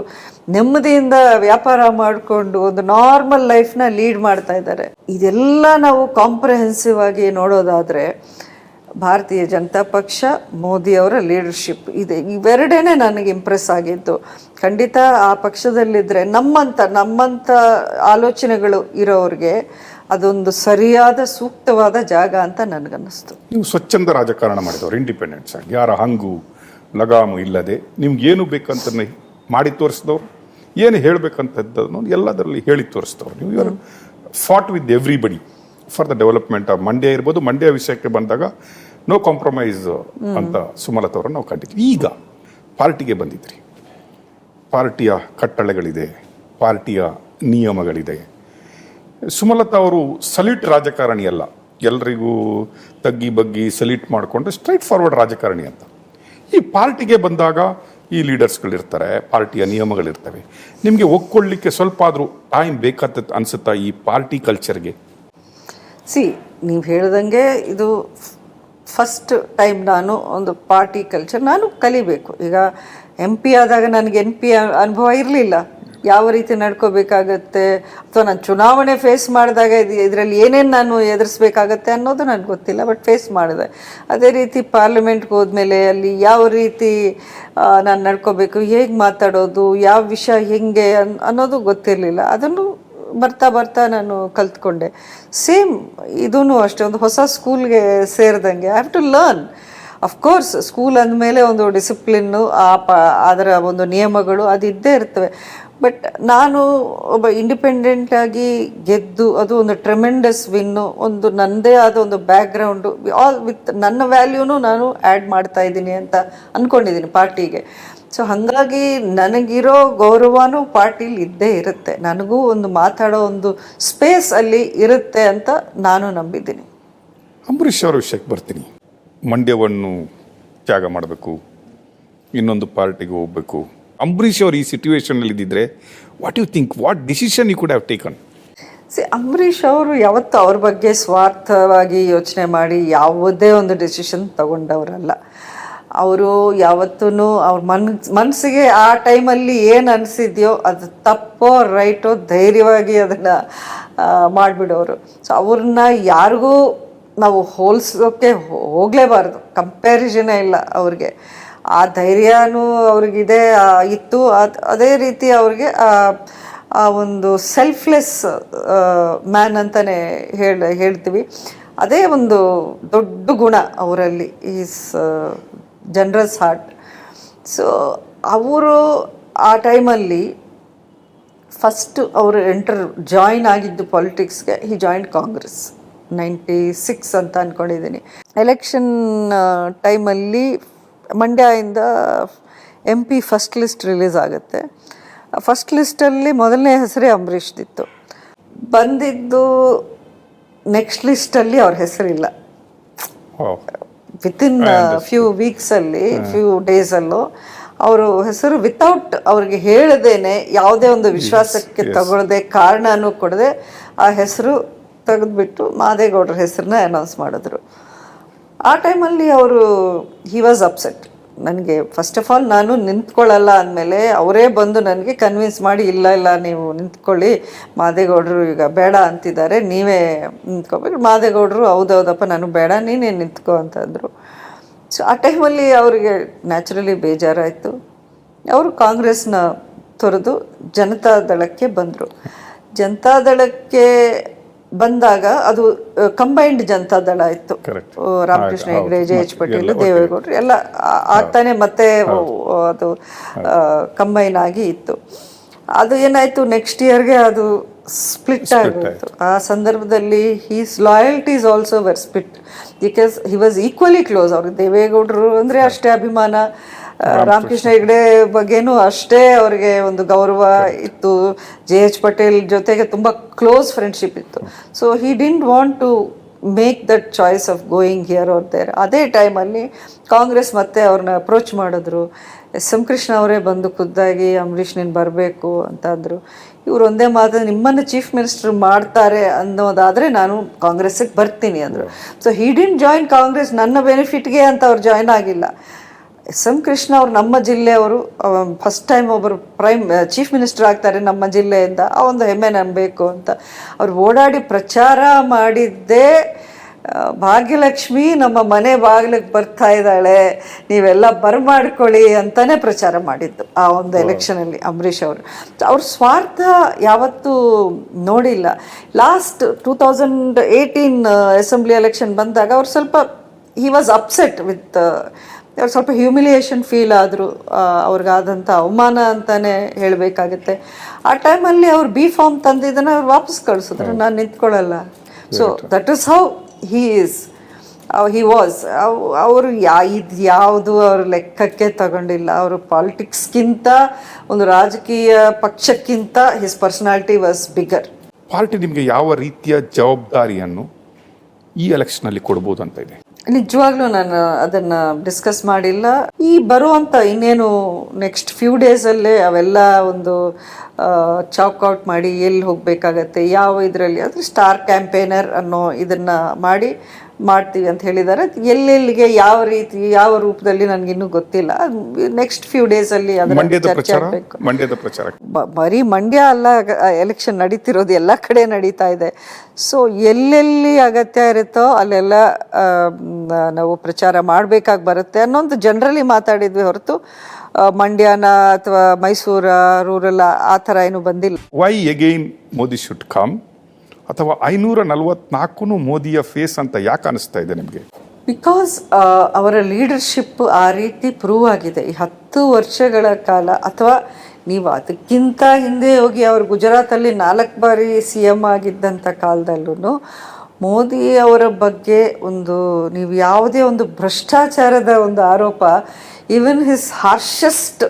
ನೆಮ್ಮದಿಯಿಂದ ವ್ಯಾಪಾರ ಮಾಡಿಕೊಂಡು ಒಂದು ನಾರ್ಮಲ್ ಲೈಫ್ನ ಲೀಡ್ ಮಾಡ್ತಾ ಇದ್ದಾರೆ. ಇದೆಲ್ಲ ನಾವು ಕಾಂಪ್ರಹೆನ್ಸಿವ್ ಆಗಿ ನೋಡೋದಾದರೆ ಭಾರತೀಯ ಜನತಾ ಪಕ್ಷ, ಮೋದಿಯವರ ಲೀಡರ್ಶಿಪ್ ಇದೆ, ಇವೆರಡೇ ನನಗೆ ಇಂಪ್ರೆಸ್ ಆಗಿದ್ದು. ಖಂಡಿತ ಆ ಪಕ್ಷದಲ್ಲಿದ್ದರೆ ನಮ್ಮಂಥ ಆಲೋಚನೆಗಳು ಇರೋರಿಗೆ ಅದೊಂದು ಸರಿಯಾದ ಸೂಕ್ತವಾದ ಜಾಗ ಅಂತ ನನಗನ್ನಿಸ್ತು. ನೀವು ಸ್ವಚ್ಛಂದ ರಾಜಕಾರಣ ಮಾಡಿದವರು, ಇಂಡಿಪೆಂಡೆನ್ಸ್ ಆಗಿ, ಯಾರ ಹಂಗು ಲಗಾಮು ಇಲ್ಲದೆ ನಿಮ್ಗೇನು ಬೇಕಂತ ಮಾಡಿ ತೋರಿಸಿದವ್ರು, ಏನು ಹೇಳಬೇಕಂತದ್ದನ್ನು ಎಲ್ಲದರಲ್ಲಿ ಹೇಳಿ ತೋರಿಸಿದವ್ರು. ನೀವು you are fought with everybody for the development of Mandya ಇರ್ಬೋದು. ಮಂಡ್ಯ ವಿಷಯಕ್ಕೆ ಬಂದಾಗ ನೋ ಕಾಂಪ್ರಮೈಸ್ ಅಂತ ಸುಮಲತಾ ಅವರನ್ನು ನಾವು ಕಂಡಿದ್ವಿ. ಈಗ ಪಾರ್ಟಿಗೆ ಬಂದಿದ್ರಿ, ಪಾರ್ಟಿಯ ಕಟ್ಟಳೆಗಳಿದೆ, ಪಾರ್ಟಿಯ ನಿಯಮಗಳಿದೆ. ಸುಮಲತಾ ಅವರು ಸಲ್ಯೂಟ್ ರಾಜಕಾರಣಿ ಅಲ್ಲ, ಎಲ್ರಿಗೂ ತಗ್ಗಿ ಬಗ್ಗಿ ಸಲ್ಯೂಟ್ ಮಾಡಿಕೊಂಡು ಸ್ಟ್ರೈಟ್ ಫಾರ್ವರ್ಡ್ ರಾಜಕಾರಣಿ ಅಂತ. ಈ ಪಾರ್ಟಿಗೆ ಬಂದಾಗ ಈ ಲೀಡರ್ಸ್ಗಳಿರ್ತಾರೆ, ಪಾರ್ಟಿಯ ನಿಯಮಗಳಿರ್ತವೆ. ನಿಮಗೆ ಒಗ್ಕೊಳ್ಳಿಕ್ಕೆ ಸ್ವಲ್ಪ ಆದರೂ ಟೈಮ್ ಬೇಕಾದ ಅನಿಸುತ್ತಾ ಈ ಪಾರ್ಟಿ ಕಲ್ಚರ್ಗೆ? ನೀವು ಹೇಳ್ದಂಗೆ ಇದು ಫಸ್ಟ್ ಟೈಮ್ ನಾನು ಒಂದು ಪಾರ್ಟಿ ಕಲ್ಚರ್ ನಾನು ಕಲಿಬೇಕು. ಈಗ MP ಆದಾಗ ನನಗೆ NP ಅನುಭವ ಇರಲಿಲ್ಲ. ಯಾವ ರೀತಿ ನಡ್ಕೋಬೇಕಾಗತ್ತೆ, ಅಥವಾ ನಾನು ಚುನಾವಣೆ ಫೇಸ್ ಮಾಡಿದಾಗ ಇದರಲ್ಲಿ ಏನೇನು ನಾನು ಎದುರಿಸ್ಬೇಕಾಗತ್ತೆ ಅನ್ನೋದು ನನಗೆ ಗೊತ್ತಿಲ್ಲ, ಬಟ್ ಫೇಸ್ ಮಾಡಿದೆ. ಅದೇ ರೀತಿ ಪಾರ್ಲಿಮೆಂಟ್ಗೆ ಹೋದ್ಮೇಲೆ ಅಲ್ಲಿ ಯಾವ ರೀತಿ ನಾನು ನಡ್ಕೋಬೇಕು, ಹೇಗೆ ಮಾತಾಡೋದು, ಯಾವ ವಿಷಯ ಹೆಂಗೆ ಅನ್ನೋದು ಗೊತ್ತಿರಲಿಲ್ಲ. ಅದನ್ನು ಬರ್ತಾ ಬರ್ತಾ ನಾನು ಕಲ್ತ್ಕೊಂಡೆ. ಸೇಮ್ ಇದೂ ಅಷ್ಟೇ, ಒಂದು ಹೊಸ ಸ್ಕೂಲ್ಗೆ ಸೇರಿದಂಗೆ I have to learn. Of course school ಅಂದಮೇಲೆ ಒಂದು ಡಿಸಿಪ್ಲಿನ್ನು, ಅದರ ಒಂದು ನಿಯಮಗಳು ಅದು ಇದ್ದೇ ಇರ್ತವೆ. ಬಟ್ ನಾನು ಒಬ್ಬ ಇಂಡಿಪೆಂಡೆಂಟಾಗಿ ಗೆದ್ದು ಅದು ಒಂದು ಟ್ರೆಮೆಂಡಸ್ ವಿನ್ನು, ಒಂದು ನನ್ನದೇ ಆದ ಒಂದು ಬ್ಯಾಕ್ಗ್ರೌಂಡು, ಆಲ್ ವಿತ್ ನನ್ನ ವ್ಯಾಲ್ಯೂನು ನಾನು ಆ್ಯಡ್ ಮಾಡ್ತಾ ಇದ್ದೀನಿ ಅಂತ ಅಂದ್ಕೊಂಡಿದ್ದೀನಿ ಪಾರ್ಟಿಗೆ. ಸೊ ಹಾಗಾಗಿ ನನಗಿರೋ ಗೌರವನೂ ಪಾರ್ಟಿಲಿ ಇದ್ದೇ ಇರುತ್ತೆ, ನನಗೂ ಒಂದು ಮಾತಾಡೋ ಒಂದು ಸ್ಪೇಸ್ ಅಲ್ಲಿ ಇರುತ್ತೆ ಅಂತ ನಾನು ನಂಬಿದ್ದೀನಿ. ಅಂಬರೀಷ್ ಅವರ ವಿಷಯಕ್ಕೆ ಬರ್ತೀನಿ. ಮಂಡ್ಯವನ್ನು ತ್ಯಾಗ ಮಾಡಬೇಕು, ಇನ್ನೊಂದು ಪಾರ್ಟಿಗೆ ಹೋಗಬೇಕು. ಅಂಬರೀಷ್ ಅವರು ಈ ಸಿಚುವೇಶನಲ್ಲಿ ಇದ್ದಿದ್ರೆ what you think, what decision you could have taken? Ambareesh ಅವರು ಯಾವತ್ತೂ ಅವ್ರ ಬಗ್ಗೆ ಸ್ವಾರ್ಥವಾಗಿ ಯೋಚನೆ ಮಾಡಿ ಯಾವುದೇ ಒಂದು ಡಿಸಿಷನ್ ತಗೊಂಡವರಲ್ಲ. ಅವರು ಯಾವತ್ತೂ ಅವ್ರ ಮನಸ್ಸಿಗೆ ಆ ಟೈಮಲ್ಲಿ ಏನು ಅನಿಸಿದ್ಯೋ ಅದು ತಪ್ಪೋ ರೈಟೋ ಧೈರ್ಯವಾಗಿ ಅದನ್ನು ಮಾಡಿಬಿಡೋರು. ಸೊ ಅವ್ರನ್ನ ಯಾರಿಗೂ ನಾವು ಹೋಲಿಸೋಕ್ಕೆ ಹೋಗಲೇಬಾರ್ದು, ಕಂಪ್ಯಾರಿಸನೇ ಇಲ್ಲ ಅವ್ರಿಗೆ. ಆ ಧೈರ್ಯನೂ ಅವ್ರಿಗಿದೆ, ಇತ್ತು. ಅದೇ ರೀತಿ ಅವ್ರಿಗೆ ಆ ಒಂದು ಸೆಲ್ಫ್ಲೆಸ್ ಮ್ಯಾನ್ ಅಂತಲೇ ಹೇಳ್ತೀವಿ. ಅದೇ ಒಂದು ದೊಡ್ಡ ಗುಣ ಅವರಲ್ಲಿ, ಈಸ್ ಜನರಸ್ ಹಾರ್ಟ್. ಸೊ ಅವರು ಆ ಟೈಮಲ್ಲಿ ಫಸ್ಟ್ ಅವರು ಜಾಯಿನ್ ಆಗಿದ್ದು ಪಾಲಿಟಿಕ್ಸ್ಗೆ, ಹಿ ಜಾಯಿನ್ ಕಾಂಗ್ರೆಸ್ 96 ಅಂತ ಅಂದ್ಕೊಂಡಿದ್ದೀನಿ. ಎಲೆಕ್ಷನ್ ಟೈಮಲ್ಲಿ ಮಂಡ್ಯದಿಂದ MP ಫಸ್ಟ್ ಲಿಸ್ಟ್ ರಿಲೀಸ್ ಆಗುತ್ತೆ. ಫಸ್ಟ್ ಲಿಸ್ಟಲ್ಲಿ ಮೊದಲನೇ ಹೆಸರೇ ಅಂಬರೀಷ್ದಿತ್ತು. ಬಂದಿದ್ದು ನೆಕ್ಸ್ಟ್ ಲಿಸ್ಟಲ್ಲಿ ಅವ್ರ ಹೆಸರಿಲ್ಲ. ವಿತಿನ್ ಫ್ಯೂ ವೀಕ್ಸಲ್ಲಿ, ಫ್ಯೂ ಡೇಸಲ್ಲೂ ಅವರು ಹೆಸರು ವಿತೌಟ್ ಅವ್ರಿಗೆ ಹೇಳದೇನೆ, ಯಾವುದೇ ಒಂದು ವಿಶ್ವಾಸಕ್ಕೆ ತಗೊಳ್ಳದೆ, ಕಾರಣನೂ ಕೊಡದೆ ಆ ಹೆಸರು ತೆಗೆದುಬಿಟ್ಟು ಮಾದೇಗೌಡರ ಹೆಸರನ್ನ ಅನೌನ್ಸ್ ಮಾಡಿದ್ರು. ಆ ಟೈಮಲ್ಲಿ ಅವರು ಹಿ ವಾಸ್ ಅಪ್ಸೆಟ್. ನನಗೆ ಫಸ್ಟ್ ಆಫ್ ಆಲ್ ನಾನು ನಿಂತ್ಕೊಳ್ಳಲ್ಲ ಅಂದಮೇಲೆ ಅವರೇ ಬಂದು ನನಗೆ ಕನ್ವಿನ್ಸ್ ಮಾಡಿ, ಇಲ್ಲ ನೀವು ನಿಂತ್ಕೊಳ್ಳಿ, ಮಾದೇಗೌಡರು ಈಗ ಬೇಡ ಅಂತಿದ್ದಾರೆ, ನೀವೇ ನಿಂತ್ಕೋಬೇಕು. ಮಾದೇಗೌಡರು ಹೌದೌದಪ್ಪ ನಾನು ಬೇಡ, ನೀನೇ ನಿಂತ್ಕೋ ಅಂತಂದರು. ಸೊ ಆ ಟೈಮಲ್ಲಿ ಅವರಿಗೆ ನ್ಯಾಚುರಲಿ ಬೇಜಾರಾಯಿತು. ಅವರು ಕಾಂಗ್ರೆಸ್ನ ತೊರೆದು ಜನತಾದಳಕ್ಕೆ ಬಂದರು. ಜನತಾದಳಕ್ಕೆ ಬಂದಾಗ ಅದು ಕಂಬೈನ್ಡ್ ಜನತಾದಳ ಇತ್ತು. ರಾಮಕೃಷ್ಣ ಹೆಗಡೆ, ಜೆ.ಎಚ್. ಪಟೇಲ್, ದೇವೇಗೌಡರು ಎಲ್ಲ ಆಗ್ತಾನೆ ಮತ್ತೆ ಅದು ಕಂಬೈನ್ ಆಗಿ ಇತ್ತು. ಅದು ಏನಾಯಿತು, ನೆಕ್ಸ್ಟ್ ಇಯರ್ಗೆ ಅದು ಸ್ಪ್ಲಿಟ್ ಆಗಿತ್ತು. ಆ ಸಂದರ್ಭದಲ್ಲಿ his loyalties also were split, because he was equally close. ಅವ್ರಿಗೆ ದೇವೇಗೌಡರು ಅಂದರೆ ಅಷ್ಟೇ ಅಭಿಮಾನ, ರಾಮಕೃಷ್ಣ ಹೆಗಡೆ ಬಗ್ಗೆನೂ ಅಷ್ಟೇ ಅವ್ರಿಗೆ ಒಂದು ಗೌರವ ಇತ್ತು. ಜೆ.ಎಚ್. ಪಟೇಲ್ ಜೊತೆಗೆ ತುಂಬ ಕ್ಲೋಸ್ ಫ್ರೆಂಡ್ಶಿಪ್ ಇತ್ತು. So he didn't want to make that choice of going here or there. ಅದೇ ಟೈಮಲ್ಲಿ ಕಾಂಗ್ರೆಸ್ ಮತ್ತೆ ಅವ್ರನ್ನ ಅಪ್ರೋಚ್ ಮಾಡಿದ್ರು. ಎಸ್.ಎಂ. ಕೃಷ್ಣ ಅವರೇ ಬಂದು ಖುದ್ದಾಗಿ ಅಂಬರೀಷ್ ನೀನು ಬರಬೇಕು ಅಂತ ಅಂದರು. ಇವರು ಒಂದೇ ಮಾತು, ನಿಮ್ಮನ್ನು ಚೀಫ್ ಮಿನಿಸ್ಟರ್ ಮಾಡ್ತಾರೆ ಅನ್ನೋದಾದರೆ ನಾನು ಕಾಂಗ್ರೆಸ್ಸಿಗೆ ಬರ್ತೀನಿ ಅಂದರು. So he didn't join Congress ನನ್ನ ಬೆನಿಫಿಟ್ಗೆ ಅಂತ ಅವ್ರು ಜಾಯ್ನ್ ಆಗಿಲ್ಲ. ಎಸ್.ಎಂ. ಕೃಷ್ಣ ಅವರು ನಮ್ಮ ಜಿಲ್ಲೆಯವರು, ಫಸ್ಟ್ ಟೈಮ್ ಒಬ್ಬರು ಚೀಫ್ ಮಿನಿಸ್ಟರ್ ಆಗ್ತಾರೆ ನಮ್ಮ ಜಿಲ್ಲೆಯಿಂದ, ಆ ಒಂದು ಹೆಮ್ಮೆ ನನಗೆ ಅಂತ ಅವ್ರು ಓಡಾಡಿ ಪ್ರಚಾರ ಮಾಡಿದ್ದೇ, ಭಾಗ್ಯಲಕ್ಷ್ಮಿ ನಮ್ಮ ಮನೆ ಬಾಗಿಲಿಗೆ ಬರ್ತಾ ಇದ್ದಾಳೆ, ನೀವೆಲ್ಲ ಬರ್ಮಾಡ್ಕೊಳ್ಳಿ ಅಂತಲೇ ಪ್ರಚಾರ ಮಾಡಿದ್ದು ಆ ಒಂದು ಎಲೆಕ್ಷನಲ್ಲಿ ಅಂಬರೀಷ್ ಅವರು. ಅವ್ರ ಸ್ವಾರ್ಥ ಯಾವತ್ತೂ ನೋಡಿಲ್ಲ. ಲಾಸ್ಟ್ 2018 ಅಸೆಂಬ್ಲಿ ಎಲೆಕ್ಷನ್ ಬಂದಾಗ ಅವ್ರು ಸ್ವಲ್ಪ ಹಿ ವಾಸ್ ಅಪ್ಸೆಟ್ ವಿತ್, ಅವ್ರು ಸ್ವಲ್ಪ ಹ್ಯೂಮಿಲಿಯೇಷನ್ ಫೀಲ್ ಆದರು. ಅವ್ರಿಗಾದಂಥ ಅವಮಾನ ಅಂತಲೇ ಹೇಳಬೇಕಾಗತ್ತೆ. ಆ ಟೈಮಲ್ಲಿ ಅವ್ರು ಬಿ ಫಾರ್ಮ್ ತಂದಿದ್ದನ್ನು ಅವ್ರು ವಾಪಸ್ ಕಳಿಸಿದ್ರು, ನಾನು ನಿಂತ್ಕೊಳ್ಳಲ್ಲ. So that is how he is, he was. ಅವರು ಯಾವುದು ಅವ್ರ ಲೆಕ್ಕಕ್ಕೆ ತಗೊಂಡಿಲ್ಲ. ಅವರು ಪಾಲಿಟಿಕ್ಸ್ಗಿಂತ, ಒಂದು ರಾಜಕೀಯ ಪಕ್ಷಕ್ಕಿಂತ his personality was bigger. Party ನಿಮಗೆ ಯಾವ ರೀತಿಯ ಜವಾಬ್ದಾರಿಯನ್ನು ಈ ಎಲೆಕ್ಷನಲ್ಲಿ ಕೊಡ್ಬೋದು ಅಂತ ಇದೆ? ನಿಜವಾಗ್ಲೂ ನಾನು ಅದನ್ನು ಡಿಸ್ಕಸ್ ಮಾಡಿಲ್ಲ. ಈ ಬರುವಂಥ ಇನ್ನೇನು ನೆಕ್ಸ್ಟ್ ಫ್ಯೂ ಡೇಸಲ್ಲೇ ಅವೆಲ್ಲ ಒಂದು ಚಾಕ್ಔಟ್ ಮಾಡಿ ಎಲ್ಲಿ ಹೋಗಬೇಕಾಗತ್ತೆ, ಯಾವ ಇದರಲ್ಲಿ ಅಂದರೆ ಸ್ಟಾರ್ ಕ್ಯಾಂಪೇನರ್ ಅನ್ನೋ ಇದನ್ನು ಮಾಡ್ತೀವಿ ಅಂತ ಹೇಳಿದ್ದಾರೆ. ಎಲ್ಲೆಲ್ಲಿಗೆ ಯಾವ ರೀತಿ ಯಾವ ರೂಪದಲ್ಲಿ ನನಗಿನ್ನೂ ಗೊತ್ತಿಲ್ಲ. ನೆಕ್ಸ್ಟ್ ಫ್ಯೂ ಡೇಸಲ್ಲಿ ಅದರ ಚರ್ಚೆ ಆಗಬೇಕು. ಮಂಡ್ಯದ ಪ್ರಚಾರ ಬರೀ ಮಂಡ್ಯ ಅಲ್ಲ, ಎಲೆಕ್ಷನ್ ನಡೀತಿರೋದು ಎಲ್ಲ ಕಡೆ ನಡೀತಾ ಇದೆ. ಸೊ ಎಲ್ಲೆಲ್ಲಿ ಅಗತ್ಯ ಇರುತ್ತೋ ಅಲ್ಲೆಲ್ಲ ನಾವು ಪ್ರಚಾರ ಮಾಡಬೇಕಾಗಿ ಬರುತ್ತೆ ಅನ್ನೋದು ಜನರಲಿ ಮಾತಾಡಿದ್ವಿ ಹೊರತು ಮಂಡ್ಯನ ಅಥವಾ ಮೈಸೂರ ರೂರಲ್ ಆ ಥರ ಏನು ಬಂದಿಲ್ಲ. Why again Modi should come ಅಥವಾ 544 ಮೋದಿಯ ಫೇಸ್ ಅಂತ ಯಾಕೆ ಅನಿಸ್ತಾ ಇದೆ ನಿಮಗೆ? ಬಿಕಾಸ್ ಅವರ ಲೀಡರ್ಶಿಪ್ ಆ ರೀತಿ ಪ್ರೂವ್ ಆಗಿದೆ ಈ 10 ವರ್ಷಗಳ ಕಾಲ. ಅಥವಾ ನೀವು ಅದಕ್ಕಿಂತ ಹಿಂದೆ ಹೋಗಿ ಅವರು ಗುಜರಾತಲ್ಲಿ 4 ಬಾರಿ CM ಆಗಿದ್ದಂಥ ಕಾಲದಲ್ಲೂ ಮೋದಿ ಅವರ ಬಗ್ಗೆ ನೀವು ಯಾವುದೇ ಒಂದು ಭ್ರಷ್ಟಾಚಾರದ ಒಂದು ಆರೋಪ, ಈವನ್ ಹಿಸ್ ಹಾರ್ಷೆಸ್ಟ್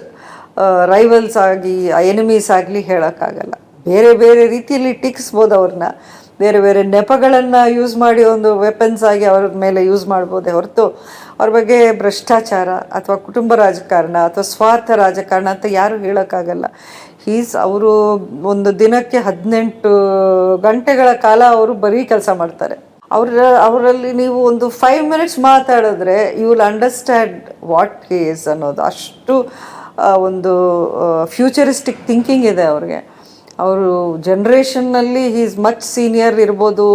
ರೈವಲ್ಸ್ ಆಗಿ ಎನಿಮೀಸ್ ಆಗಲಿ ಹೇಳೋಕ್ಕಾಗಲ್ಲ. ಬೇರೆ ಬೇರೆ ರೀತಿಯಲ್ಲಿ ಟೀಕಿಸ್ಬೋದು ಅವ್ರನ್ನ, ಬೇರೆ ಬೇರೆ ನೆಪಗಳನ್ನು ಯೂಸ್ ಮಾಡಿ ಒಂದು ವೆಪನ್ಸ್ ಆಗಿ ಅವ್ರ ಮೇಲೆ ಯೂಸ್ ಮಾಡ್ಬೋದೇ ಹೊರತು ಅವ್ರ ಬಗ್ಗೆ ಭ್ರಷ್ಟಾಚಾರ ಅಥವಾ ಕುಟುಂಬ ರಾಜಕಾರಣ ಅಥವಾ ಸ್ವಾರ್ಥ ರಾಜಕಾರಣ ಅಂತ ಯಾರೂ ಹೇಳೋಕ್ಕಾಗಲ್ಲ. ಅವರು ಒಂದು ದಿನಕ್ಕೆ 18 ಗಂಟೆಗಳ ಕಾಲ ಅವರು ಬರೀ ಕೆಲಸ ಮಾಡ್ತಾರೆ. ಅವರಲ್ಲಿ ನೀವು ಒಂದು 5 ಮಿನಿಟ್ಸ್ ಮಾತಾಡಿದ್ರೆ you will understand what he is ಅನ್ನೋದು. ಅಷ್ಟು ಒಂದು ಫ್ಯೂಚರಿಸ್ಟಿಕ್ ಥಿಂಕಿಂಗ್ ಇದೆ ಅವ್ರಿಗೆ. ಅವರು ಜನ್ರೇಷನ್ನಲ್ಲಿ ಹಿ ಈಸ್ ಮಚ್ ಸೀನಿಯರ್ ಇರ್ಬೋದು.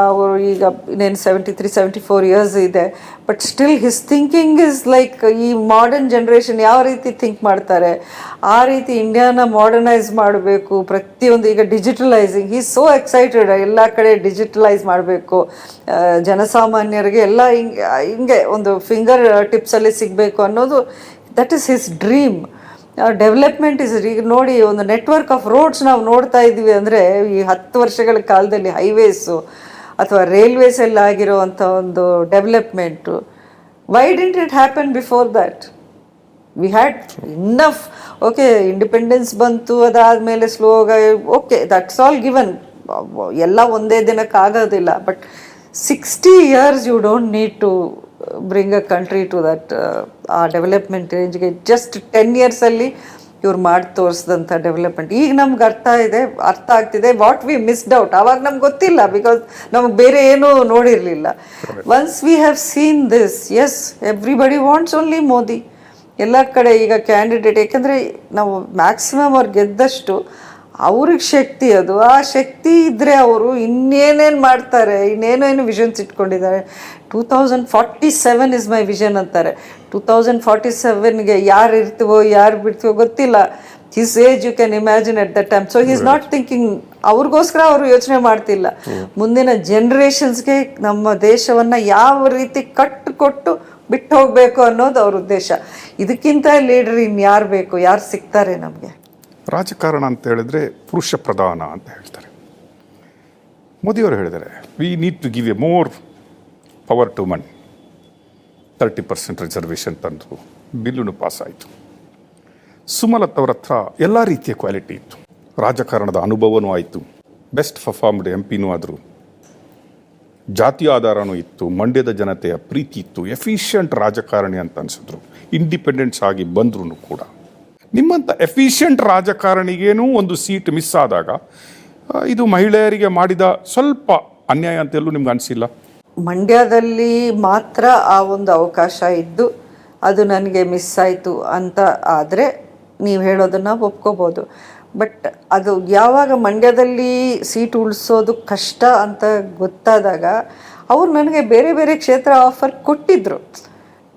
ಅವರು ಈಗ ಇನ್ನೇನು 73-74 ಇಯರ್ಸ್ ಇದೆ. But still his thinking is like ಈ ಮಾಡರ್ನ್ ಜನ್ರೇಷನ್ ಯಾವ ರೀತಿ ಥಿಂಕ್ ಮಾಡ್ತಾರೆ ಆ ರೀತಿ ಇಂಡಿಯಾನ ಮಾಡರ್ನೈಸ್ ಮಾಡಬೇಕು. ಪ್ರತಿಯೊಂದು ಈಗ ಡಿಜಿಟಲೈಸಿಂಗ್, ಹಿ ಸೋ ಎಕ್ಸೈಟೆಡ್, ಎಲ್ಲ ಕಡೆ ಡಿಜಿಟಲೈಸ್ ಮಾಡಬೇಕು, ಜನಸಾಮಾನ್ಯರಿಗೆ ಎಲ್ಲ ಹಿಂಗೆ ಒಂದು ಫಿಂಗರ್ ಟಿಪ್ಸಲ್ಲಿ ಸಿಗಬೇಕು ಅನ್ನೋದು, that is his dream. Development is, ಈಗ ನೋಡಿ ಒಂದು ನೆಟ್ವರ್ಕ್ ಆಫ್ ರೋಡ್ಸ್ ನಾವು ನೋಡ್ತಾ ಇದ್ದೀವಿ ಅಂದರೆ ಈ 10 ವರ್ಷಗಳ ಕಾಲದಲ್ಲಿ ಹೈವೇಸು ಅಥವಾ ರೈಲ್ವೇಸ್ ಎಲ್ಲ ಆಗಿರೋವಂಥ ಒಂದು development. Why didn't it happen before that? We had enough. Okay, independence ಬಂತು, ಅದಾದಮೇಲೆ ಸ್ಲೋಗಾಗಿ ಓಕೆ, ದಟ್ಸ್ ಆಲ್ ಗಿವನ್. ಎಲ್ಲ ಒಂದೇ ದಿನಕ್ಕೆ ಆಗೋದಿಲ್ಲ. But 60 years you don't need to bring a country to that ಆ ಡೆವಲಪ್ಮೆಂಟ್ ರೇಂಜ್ಗೆ. ಜಸ್ಟ್ 10 yearsಲ್ಲಿ ಇವ್ರು ಮಾಡಿ ತೋರಿಸಿದಂಥ ಡೆವಲಪ್ಮೆಂಟ್ ಈಗ ನಮ್ಗೆ ಅರ್ಥ ಆಗ್ತಿದೆ. ವಾಟ್ ವಿ ಮಿಸ್ಡ್ ಔಟ್, ಆವಾಗ ನಮ್ಗೆ ಗೊತ್ತಿಲ್ಲ, ಬಿಕಾಸ್ ನಮಗೆ ಬೇರೆ ಏನೂ ನೋಡಿರಲಿಲ್ಲ. Once we have seen this, as everybody wants only Modi. ಎಲ್ಲ ಕಡೆ ಈಗ ಕ್ಯಾಂಡಿಡೇಟ್, ಯಾಕೆಂದರೆ ನಾವು ಮ್ಯಾಕ್ಸಿಮಮ್ ಅವ್ರು ಗೆದ್ದಷ್ಟು ಅವ್ರಿಗೆ ಶಕ್ತಿ, ಅದು ಆ ಶಕ್ತಿ ಇದ್ದರೆ ಅವರು ಇನ್ನೇನೇನು ಮಾಡ್ತಾರೆ, ಇನ್ನೇನೇನು ವಿಷನ್ಸ್ ಇಟ್ಕೊಂಡಿದ್ದಾರೆ. 2047 ಇಸ್ ಮೈ ವಿಷನ್ ಅಂತಾರೆ. 2047ಗೆ ಯಾರು ಇರ್ತೀವೋ ಯಾರು ಬಿಡ್ತೀವೋ ಗೊತ್ತಿಲ್ಲ. His age you can imagine at the time. So he is not thinking, ಅವ್ರಿಗೋಸ್ಕರ ಅವರು ಯೋಚನೆ ಮಾಡ್ತಿಲ್ಲ. ಮುಂದಿನ ಜನ್ರೇಷನ್ಸ್ಗೆ ನಮ್ಮ ದೇಶವನ್ನು ಯಾವ ರೀತಿ ಕಟ್ಟಿಕೊಟ್ಟು ಬಿಟ್ಟು ಹೋಗಬೇಕು ಅನ್ನೋದು ಅವ್ರ ಉದ್ದೇಶ. ಇದಕ್ಕಿಂತ ಲೀಡರ್ ಇನ್ಯಾರು ಬೇಕು, ಯಾರು ಸಿಗ್ತಾರೆ ನಮಗೆ? ರಾಜಕಾರಣ ಅಂತ ಹೇಳಿದ್ರೆ ಪುರುಷ ಪ್ರಧಾನ ಅಂತ ಹೇಳ್ತಾರೆ. ಮೋದಿಯವರು ಹೇಳಿದ್ದಾರೆ we need to give a more power to women. 30% reservation ತಂದರು, ಬಿಲ್ಲೂ ಪಾಸ್ ಆಯಿತು. ಸುಮಲತ್ ಅವರ ಹತ್ರ ಎಲ್ಲ ರೀತಿಯ ಕ್ವಾಲಿಟಿ ಇತ್ತು, ರಾಜಕಾರಣದ ಅನುಭವನೂ ಆಯಿತು, ಬೆಸ್ಟ್ ಪರ್ಫಾರ್ಮ್ಡ್ MP ಆದರು, ಜಾತಿಯ ಆಧಾರನೂ ಇತ್ತು, ಮಂಡ್ಯದ ಜನತೆಯ ಪ್ರೀತಿ ಇತ್ತು, ಎಫಿಷಿಯಂಟ್ ರಾಜಕಾರಣಿ ಅಂತ ಅನಿಸಿದ್ರು. ಇಂಡಿಪೆಂಡೆನ್ಸ್ ಆಗಿ ಬಂದ್ರೂ ಕೂಡ ನಿಮ್ಮಂಥ ಎಫಿಷಿಯಂಟ್ ರಾಜಕಾರಣಿಗೇನೂ ಒಂದು ಸೀಟ್ ಮಿಸ್ ಆದಾಗ ಇದು ಮಹಿಳೆಯರಿಗೆ ಮಾಡಿದ ಸ್ವಲ್ಪ ಅನ್ಯಾಯ ಅಂತೆಲ್ಲೂ ನಿಮ್ಗೆ ಅನಿಸಿಲ್ಲ? ಮಂಡ್ಯದಲ್ಲಿ ಮಾತ್ರ ಆ ಒಂದು ಅವಕಾಶ ಇದ್ದು ಅದು ನನಗೆ ಮಿಸ್ ಆಯಿತು ಅಂತ ಆದರೆ ನೀವು ಹೇಳೋದನ್ನು ಒಪ್ಕೋಬೋದು. ಬಟ್ ಅದು ಯಾವಾಗ ಮಂಡ್ಯದಲ್ಲಿ ಸೀಟ್ ಉಳಿಸೋದು ಕಷ್ಟ ಅಂತ ಗೊತ್ತಾದಾಗ ಅವ್ರು ನನಗೆ ಬೇರೆ ಬೇರೆ ಕ್ಷೇತ್ರ ಆಫರ್ ಕೊಟ್ಟಿದ್ದರು.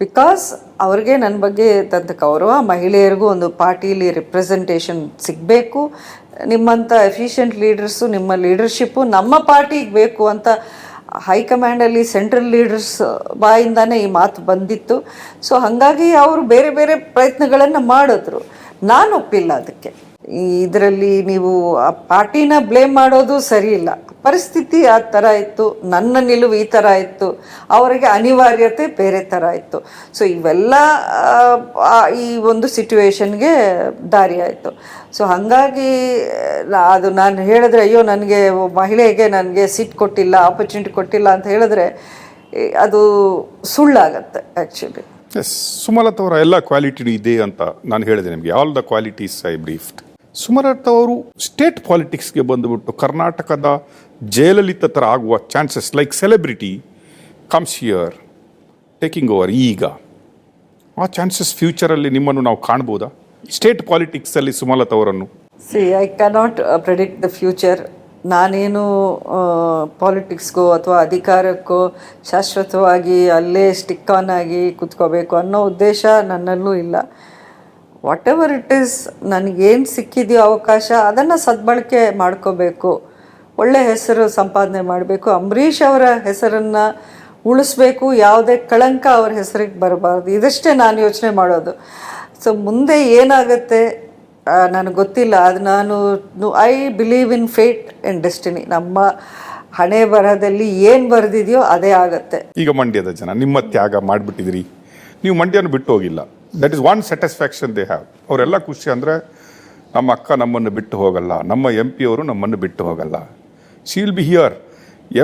ಬಿಕಾಸ್ ಅವ್ರಿಗೆ ನನ್ನ ಬಗ್ಗೆ ತಂದ ಗೌರವ, ಮಹಿಳೆಯರಿಗೂ ಒಂದು ಪಾರ್ಟಿಲಿ ರಿಪ್ರೆಸೆಂಟೇಷನ್ ಸಿಗಬೇಕು, ನಿಮ್ಮಂಥ ಎಫಿಷಿಯೆಂಟ್ ಲೀಡರ್ಸು, ನಿಮ್ಮ ಲೀಡರ್ಶಿಪ್ಪು ನಮ್ಮ ಪಾರ್ಟಿಗೆ ಬೇಕು ಅಂತ ಹೈಕಮಾಂಡಲ್ಲಿ ಸೆಂಟ್ರಲ್ ಲೀಡರ್ಸ್ ಬಾಯಿಂದಾನೇ ಈ ಮಾತು ಬಂದಿತ್ತು. ಸೊ ಹಾಗಾಗಿ ಅವರು ಬೇರೆ ಬೇರೆ ಪ್ರಯತ್ನಗಳನ್ನು ಮಾಡಿದ್ರು. ನಾನು ಒಪ್ಪಿಲ್ಲ ಅದಕ್ಕೆ. ಇದರಲ್ಲಿ ನೀವು ಆ ಪಾರ್ಟಿನ ಬ್ಲೇಮ್ ಮಾಡೋದು ಸರಿ ಇಲ್ಲ. ಪರಿಸ್ಥಿತಿ ಆ ಥರ ಇತ್ತು, ನನ್ನ ನಿಲುವು ಈ ಥರ ಇತ್ತು, ಅವರಿಗೆ ಅನಿವಾರ್ಯತೆ ಬೇರೆ ಥರ ಇತ್ತು. ಸೊ ಇವೆಲ್ಲ ಈ ಒಂದು ಸಿಚುವೇಶನ್ಗೆ ದಾರಿ ಆಯಿತು. ಸೊ ಹಾಗಾಗಿ ಅದು ನಾನು ಹೇಳಿದ್ರೆ ಅಯ್ಯೋ ನನಗೆ ಮಹಿಳೆಗೆ ನನಗೆ ಸೀಟ್ ಕೊಟ್ಟಿಲ್ಲ, ಆಪರ್ಚುನಿಟಿ ಕೊಟ್ಟಿಲ್ಲ ಅಂತ ಹೇಳಿದ್ರೆ ಅದು ಸುಳ್ಳಾಗತ್ತೆ ಆ್ಯಕ್ಚುಲಿ. ಎಸ್, ಸುಮಲತಾ ಅವರ ಎಲ್ಲ ಕ್ವಾಲಿಟಿ ಇದೆ ಅಂತ ನಾನು ಹೇಳಿದೆ ನಿಮಗೆ. All the qualities I briefed. Sumalatha ಅವರು ಸ್ಟೇಟ್ ಪಾಲಿಟಿಕ್ಸ್ಗೆ ಬಂದುಬಿಟ್ಟು ಕರ್ನಾಟಕದ ಜಯಲಲಿತಾ ಥರ ಆಗುವ chances, like celebrity comes here taking over, ಈಗ ಆ ಚಾನ್ಸಸ್ ಫ್ಯೂಚರಲ್ಲಿ ನಿಮ್ಮನ್ನು ನಾವು ಕಾಣ್ಬೋದಾ ಸ್ಟೇಟ್ ಪಾಲಿಟಿಕ್ಸಲ್ಲಿ ಸುಮಲತಾ ಅವರನ್ನು? I cannot predict the future. ನಾನೇನು ಪಾಲಿಟಿಕ್ಸ್ಗೋ ಅಥವಾ ಅಧಿಕಾರಕ್ಕೋ ಶಾಶ್ವತವಾಗಿ ಅಲ್ಲೇ ಸ್ಟಿಕ್ ಆನ್ ಆಗಿ ಕೂತ್ಕೋಬೇಕು ಅನ್ನೋ ಉದ್ದೇಶ ನನ್ನಲ್ಲೂ ಇಲ್ಲ. ವಾಟ್ ಎವರ್ ಇಟ್ ಈಸ್, ನನಗೇನು ಸಿಕ್ಕಿದೆಯೋ ಅವಕಾಶ ಅದನ್ನು ಸದ್ಬಳಕೆ ಮಾಡ್ಕೋಬೇಕು, ಒಳ್ಳೆ ಹೆಸರು ಸಂಪಾದನೆ ಮಾಡಬೇಕು, ಅಂಬರೀಷ್ ಅವರ ಹೆಸರನ್ನು ಉಳಿಸ್ಬೇಕು, ಯಾವುದೇ ಕಳಂಕ ಅವ್ರ ಹೆಸರಿಗೆ ಬರಬಾರ್ದು, ಇದಷ್ಟೇ ನಾನು ಯೋಚನೆ ಮಾಡೋದು. ಸೊ ಮುಂದೆ ಏನಾಗುತ್ತೆ ನನಗೆ ಗೊತ್ತಿಲ್ಲ. ಅದು ನಾನು I believe in fate and destiny. ನಮ್ಮ ಹಣೆ ಬರಹದಲ್ಲಿ ಏನು ಬರೆದಿದೆಯೋ ಅದೇ ಆಗುತ್ತೆ. ಈಗ ಮಂಡ್ಯದ ಜನ ನಿಮ್ಮ ತ್ಯಾಗ ಮಾಡಿಬಿಟ್ಟಿದ್ರಿ, ನೀವು ಮಂಡ್ಯನ ಬಿಟ್ಟು ಹೋಗಿಲ್ಲ. That is one satisfaction they have. ಅವರೆಲ್ಲ ಖುಷಿ ಅಂದರೆ ನಮ್ಮ ಅಕ್ಕ ನಮ್ಮನ್ನು ಬಿಟ್ಟು ಹೋಗಲ್ಲ, ನಮ್ಮ MP ಅವರು ನಮ್ಮನ್ನು ಬಿಟ್ಟು ಹೋಗಲ್ಲ, she will be here.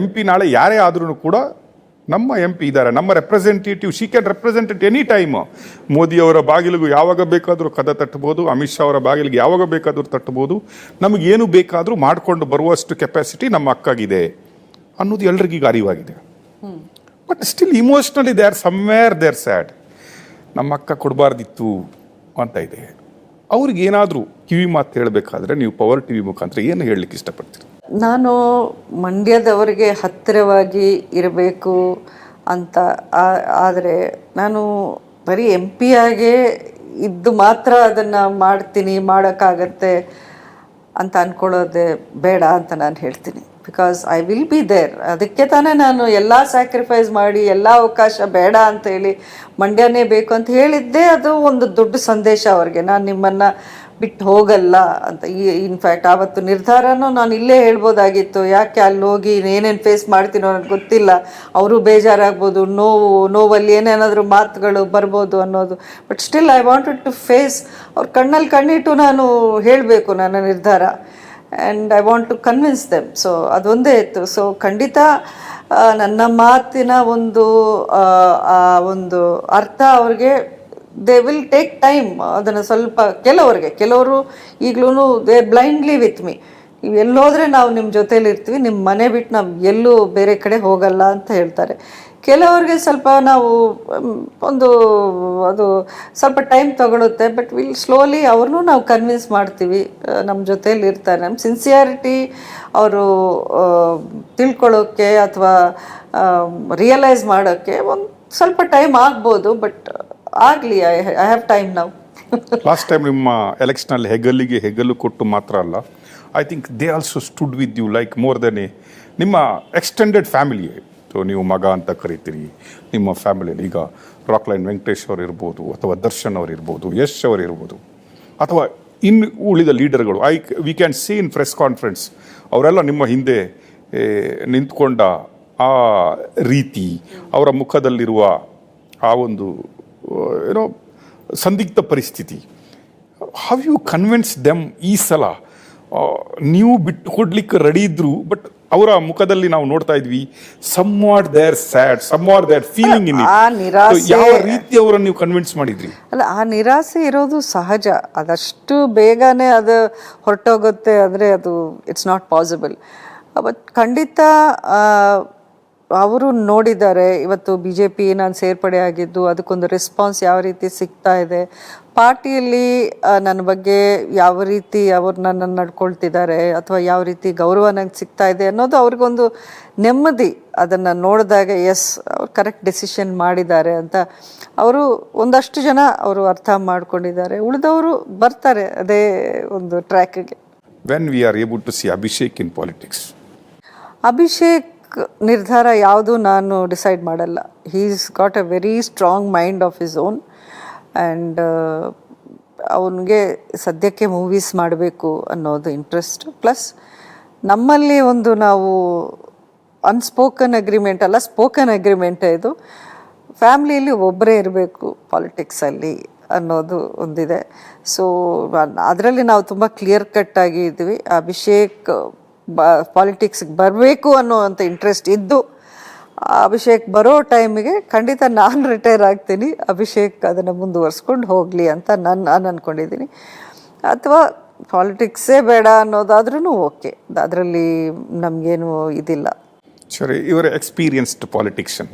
MP ನಾಳೆ ಯಾರೇ ಆದ್ರೂ ಕೂಡ ನಮ್ಮ MP ಇದ್ದಾರೆ, ನಮ್ಮ representative, she can represent it any time. ಮೋದಿಯವರ ಬಾಗಿಲಿಗೂ ಯಾವಾಗ ಬೇಕಾದರೂ ಕದ ತಟ್ಟಬೋದು, ಅಮಿತ್ ಶಾ ಅವರ ಬಾಗಿಲಿಗೆ ಯಾವಾಗ ಬೇಕಾದರೂ ತಟ್ಟಬೋದು, ನಮಗೇನು ಬೇಕಾದರೂ ಮಾಡಿಕೊಂಡು ಬರುವಷ್ಟು ಕೆಪಾಸಿಟಿ ನಮ್ಮ ಅಕ್ಕಾಗಿದೆ ಅನ್ನೋದು ಎಲ್ರಿಗೀಗ ಅರಿವಾಗಿದೆ. But still emotionally they are somewhere they are sad. ನಮ್ಮ ಅಕ್ಕ ಕೊಡಬಾರ್ದಿತ್ತು ಅಂತ ಇದೆ. ಅವ್ರಿಗೇನಾದರೂ ಕಿವಿ ಮಾತು ಹೇಳಬೇಕಾದ್ರೆ ನೀವು ಪವರ್ TV ಮುಖಾಂತರ ಏನು ಹೇಳಲಿಕ್ಕೆ ಇಷ್ಟಪಡ್ತೀರಿ? ನಾನು ಮಂಡ್ಯದವರಿಗೆ ಹತ್ತಿರವಾಗಿ ಇರಬೇಕು ಅಂತ ಆದರೆ ನಾನು ಬರೀ MP ಆಗೇ ಇದ್ದು ಮಾತ್ರ ಅದನ್ನು ಮಾಡ್ತೀನಿ, ಮಾಡೋಕ್ಕಾಗತ್ತೆ ಅಂತ ಅಂದ್ಕೊಳ್ಳೋದೇ ಬೇಡ ಅಂತ ನಾನು ಹೇಳ್ತೀನಿ. Because I will be there. ಅದಕ್ಕೆ ತಾನೇ ನಾನು ಎಲ್ಲ ಸ್ಯಾಕ್ರಿಫೈಸ್ ಮಾಡಿ ಎಲ್ಲ ಅವಕಾಶ ಬೇಡ ಅಂತೇಳಿ ಮಂಡ್ಯನೇ ಬೇಕು ಅಂತ ಹೇಳಿದ್ದೆ. ಅದು ಒಂದು ದೊಡ್ಡ ಸಂದೇಶ ಅವ್ರಿಗೆ, ನಾನು ನಿಮ್ಮನ್ನು ಬಿಟ್ಟು ಹೋಗಲ್ಲ ಅಂತ. ಇನ್ಫ್ಯಾಕ್ಟ್ ಆವತ್ತು ನಿರ್ಧಾರನೂ ನಾನು ಇಲ್ಲೇ ಹೇಳ್ಬೋದಾಗಿತ್ತು. ಯಾಕೆ ಅಲ್ಲಿ ಹೋಗಿ ಏನೇನು ಫೇಸ್ ಮಾಡ್ತೀನೋ ನನಗೆ ಗೊತ್ತಿಲ್ಲ, ಅವರು ಬೇಜಾರಾಗ್ಬೋದು, ನೋವಲ್ಲಿ ಏನೇನಾದರೂ ಮಾತುಗಳು ಬರ್ಬೋದು ಅನ್ನೋದು. But still I wanted to face. ಅವ್ರ ಕಣ್ಣಲ್ಲಿ ಕಣ್ಣಿಟ್ಟು ನಾನು ಹೇಳಬೇಕು ನನ್ನ ನಿರ್ಧಾರ. And I want to convince them. So ಅದೊಂದೇ ಇತ್ತು. ಸೊ ಖಂಡಿತ ನನ್ನ ಮಾತಿನ ಒಂದು ಅರ್ಥ ಅವ್ರಿಗೆ ದೇ ವಿಲ್ ಟೇಕ್ ಟೈಮ್. ಅದನ್ನು ಸ್ವಲ್ಪ ಕೆಲವರು ಈಗಲೂ ದೇ ಬ್ಲೈಂಡ್ಲಿ ವಿತ್ ಮೀ. ನೀವು ಎಲ್ಲೋದ್ರೆ ನಾವು ನಿಮ್ಮ ಜೊತೇಲಿ ಇರ್ತೀವಿ, ನಿಮ್ಮ ಮನೆ ಬಿಟ್ಟು ನಾವು ಎಲ್ಲೂ ಬೇರೆ ಕಡೆ ಹೋಗಲ್ಲ ಅಂತ ಹೇಳ್ತಾರೆ. ಕೆಲವ್ರಿಗೆ ಸ್ವಲ್ಪ ನಾವು ಅದು ಸ್ವಲ್ಪ ಟೈಮ್ ತಗೊಳುತ್ತೆ. ಬಟ್ ವಿಲ್ ಸ್ಲೋಲಿ ಅವ್ರನ್ನೂ ನಾವು ಕನ್ವಿನ್ಸ್ ಮಾಡ್ತೀವಿ, ನಮ್ಮ ಜೊತೇಲಿ ಇರ್ತಾರೆ. ನಮ್ಮ ಸಿನ್ಸಿಯಾರಿಟಿ ಅವರು ತಿಳ್ಕೊಳ್ಳೋಕ್ಕೆ ಅಥವಾ ರಿಯಲೈಸ್ ಮಾಡೋಕ್ಕೆ ಒಂದು ಸ್ವಲ್ಪ ಟೈಮ್ ಆಗ್ಬೋದು. ಬಟ್ ಆಗಲಿ, ಐ ಹ್ಯಾವ್ ಟೈಮ್ ನಾವು. ಲಾಸ್ಟ್ ಟೈಮ್ ನಿಮ್ಮ ಎಲೆಕ್ಷನಲ್ಲಿ ಹೆಗಲು ಕೊಟ್ಟು ಮಾತ್ರ ಅಲ್ಲ, I think they also stood with you like more than ನಿಮ್ಮ ಎಕ್ಸ್ಟೆಂಡೆಡ್ ಫ್ಯಾಮಿಲಿ. ಸೊ ನೀವು ಮಗ ಅಂತ ಕರಿತೀರಿ. ನಿಮ್ಮ ಫ್ಯಾಮಿಲಿಯಲ್ಲಿ ಈಗ ರಾಕ್ಲೈನ್ ವೆಂಕಟೇಶ್ ಅವರು ಇರ್ಬೋದು, ಅಥವಾ ದರ್ಶನ್ ಅವರು ಇರ್ಬೋದು, ಯಶ್ ಅವರು ಇರ್ಬೋದು, ಅಥವಾ ಇನ್ನು ಉಳಿದ ಲೀಡರ್ಗಳು. We can see in press conference ಅವರೆಲ್ಲ ನಿಮ್ಮ ಹಿಂದೆ ನಿಂತ್ಕೊಂಡ ಆ ರೀತಿ, ಅವರ ಮುಖದಲ್ಲಿರುವ ಆ ಒಂದು ಏನೋ ಸಂದಿಗ್ಧ ಪರಿಸ್ಥಿತಿ, ಹೌ ಯು ಕನ್ವಿನ್ಸ್ ದೆಮ್ ಈ ಸಲ? ನೀವು ಬಿಟ್ಟು ಕೊಡ್ಲಿಕ್ಕೆ ರೆಡಿ ಇದ್ರು, ಬಟ್ ಅವರ ಮುಖದಲ್ಲಿ ನಾವು ನೋಡ್ತಾ ಇದ್ವಿ somewhat there sad, somewhat there feeling in it. ಯಾವ ರೀತಿ ಅವರನ್ನು ನೀವು ಕನ್ವಿನ್ಸ್ ಮಾಡಿದ್ರಿ? ಅಲ್ಲ, ಆ ನಿರಾಸೆ ಇರೋದು ಸಹಜ. ಅದಷ್ಟು ಬೇಗನೆ ಅದು ಹೊರಟೋಗುತ್ತೆ ಅಂದರೆ ಅದು ಇಟ್ಸ್ ನಾಟ್ ಪಾಸಿಬಲ್. ಬಟ್ ಖಂಡಿತ ಅವರು ನೋಡಿದ್ದಾರೆ ಇವತ್ತು BJP ನಾನು ಸೇರ್ಪಡೆ ಆಗಿದ್ದು, ಅದಕ್ಕೊಂದು ರೆಸ್ಪಾನ್ಸ್ ಯಾವ ರೀತಿ ಸಿಗ್ತಾ ಇದೆ, ಪಾರ್ಟಿಯಲ್ಲಿ ನನ್ನ ಬಗ್ಗೆ ಯಾವ ರೀತಿ ಅವರು ನನ್ನನ್ನು ನಡ್ಕೊಳ್ತಿದ್ದಾರೆ, ಅಥವಾ ಯಾವ ರೀತಿ ಗೌರವ ನಂಗೆ ಸಿಗ್ತಾ ಇದೆ ಅನ್ನೋದು ಅವ್ರಿಗೊಂದು ನೆಮ್ಮದಿ. ಅದನ್ನು ನೋಡಿದಾಗ ಎಸ್, ಅವ್ರು ಕರೆಕ್ಟ್ ಡೆಸಿಷನ್ ಮಾಡಿದ್ದಾರೆ ಅಂತ ಅವರು ಒಂದಷ್ಟು ಜನ ಅವರು ಅರ್ಥ ಮಾಡ್ಕೊಂಡಿದ್ದಾರೆ. ಉಳಿದವರು ಬರ್ತಾರೆ ಅದೇ ಒಂದು ಟ್ರ್ಯಾಕಿಗೆ. When we are able to see Abhishek in politics? Abhishek ನಿರ್ಧಾರ ಯಾವುದು ನಾನು ಡಿಸೈಡ್ ಮಾಡಲ್ಲ. Is got a very strong mind of his own. And ಅವನಿಗೆ ಸದ್ಯಕ್ಕೆ ಮೂವೀಸ್ ಮಾಡಬೇಕು ಅನ್ನೋದು ಇಂಟ್ರೆಸ್ಟ್. ಪ್ಲಸ್ ನಮ್ಮಲ್ಲಿ ನಾವು ಅನ್ಸ್ಪೋಕನ್ ಅಗ್ರಿಮೆಂಟ್ ಅಲ್ಲ, ಸ್ಪೋಕನ್ ಅಗ್ರಿಮೆಂಟೇ ಇದು. ಫ್ಯಾಮ್ಲಿಯಲ್ಲಿ ಒಬ್ಬರೇ ಇರಬೇಕು ಪಾಲಿಟಿಕ್ಸಲ್ಲಿ ಅನ್ನೋದು ಒಂದಿದೆ. ಸೊ ಅದರಲ್ಲಿ ನಾವು ತುಂಬ ಕ್ಲಿಯರ್ ಕಟ್ ಆಗಿ ಇದ್ವಿ. ಅಭಿಷೇಕ್ ಪಾಲಿಟಿಕ್ಸ್ಗೆ ಬರಬೇಕು ಅನ್ನೋವಂಥ ಇಂಟ್ರೆಸ್ಟ್ ಇದ್ದು ಅಭಿಷೇಕ್ ಬರೋ ಟೈಮಿಗೆ ಖಂಡಿತ ನಾನು ರಿಟೈರ್ ಆಗ್ತೀನಿ, ಅಭಿಷೇಕ್ ಅದನ್ನು ಮುಂದುವರ್ಸ್ಕೊಂಡು ಹೋಗಲಿ ಅಂತ ನಾನು ಅಂದ್ಕೊಂಡಿದ್ದೀನಿ. ಅಥವಾ ಪಾಲಿಟಿಕ್ಸೇ ಬೇಡ ಅನ್ನೋದಾದ್ರೂ ಓಕೆ, ಅದರಲ್ಲಿ ನಮಗೇನು ಇದಿಲ್ಲ. ಸರಿ, ಇವರ ಎಕ್ಸ್ಪೀರಿಯನ್ಸ್ಡ್ ಪಾಲಿಟಿಷಿಯನ್.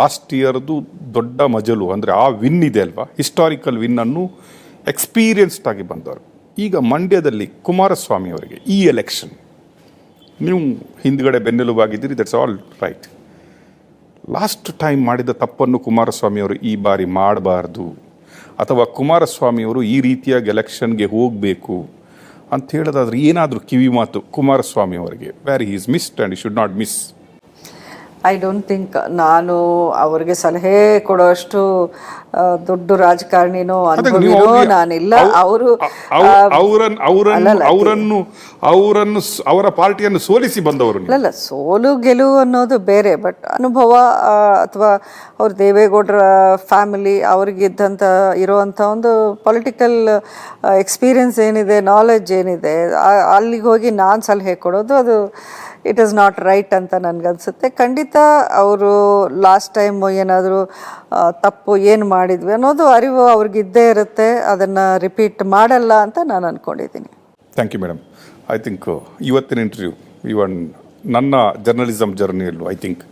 ಲಾಸ್ಟ್ ಇಯರ್ದು ದೊಡ್ಡ ಮಜಲು ಅಂದರೆ ಆ ವಿನ್ ಇದೆ ಅಲ್ವಾ, ಹಿಸ್ಟಾರಿಕಲ್ ವಿನ್ನನ್ನು ಎಕ್ಸ್ಪೀರಿಯನ್ಸ್ಡ್ ಆಗಿ ಬಂದವರು. ಈಗ ಮಂಡ್ಯದಲ್ಲಿ ಕುಮಾರಸ್ವಾಮಿ ಅವರಿಗೆ ಈ ಎಲೆಕ್ಷನ್ ನೀವು ಹಿಂದ್ಗಡೆ ಬೆನ್ನೆಲುಬಾಗಿದ್ದೀರಿ, that's all right. Last time ಮಾಡಿದ ತಪ್ಪನ್ನು ಕುಮಾರಸ್ವಾಮಿಯವರು ಈ ಬಾರಿ ಮಾಡಬಾರ್ದು, ಅಥವಾ ಕುಮಾರಸ್ವಾಮಿಯವರು ಈ ರೀತಿಯಾಗಿ ಎಲೆಕ್ಷನ್ಗೆ ಹೋಗಬೇಕು ಅಂತ ಹೇಳೋದಾದ್ರೆ ಏನಾದರೂ ಕಿವಿ ಮಾತು ಕುಮಾರಸ್ವಾಮಿ ಅವರಿಗೆ, wear he is missed and should not miss? I don't think ನಾನು ಅವ್ರಿಗೆ ಸಲಹೆ ಕೊಡೋಷ್ಟು ದೊಡ್ಡ ರಾಜಕಾರಣಿನೋ ಅನುಭವಿನೋ ನಾನಿಲ್ಲ. ಅವರ ಪಾರ್ಟಿಯನ್ನು ಸೋಲಿಸಿ ಬಂದವರು. ಅಲ್ಲ, ಸೋಲು ಗೆಲುವು ಅನ್ನೋದು ಬೇರೆ, ಬಟ್ ಅನುಭವ ಅಥವಾ ಅವ್ರ ದೇವೇಗೌಡರ ಫ್ಯಾಮಿಲಿ ಇರೋವಂಥ ಒಂದು ಪೊಲಿಟಿಕಲ್ ಎಕ್ಸ್ಪೀರಿಯನ್ಸ್ ಏನಿದೆ, ನಾಲೆಡ್ಜ್ ಏನಿದೆ, ಅಲ್ಲಿಗೆ ಹೋಗಿ ನಾನು ಸಲಹೆ ಕೊಡೋದು ಅದು ಇಟ್ ಈಸ್ ನಾಟ್ ರೈಟ್ ಅಂತ ನನಗನ್ಸುತ್ತೆ. ಖಂಡಿತ ಅವರು ಲಾಸ್ಟ್ ಟೈಮ್ ಏನಾದರೂ ತಪ್ಪು ಏನು ಮಾಡಿದ್ವಿ ಅನ್ನೋದು ಅರಿವು ಅವ್ರಿಗಿದ್ದೇ ಇರುತ್ತೆ, ಅದನ್ನು ರಿಪೀಟ್ ಮಾಡಲ್ಲ ಅಂತ ನಾನು ಅಂದ್ಕೊಂಡಿದ್ದೀನಿ. Thank you madam. I think ಇವತ್ತಿನ ಇಂಟರ್ವ್ಯೂ ಇವನ್ ನನ್ನ ಜರ್ನಲಿಸಮ್ ಜರ್ನಿಯಲ್ಲೂ I think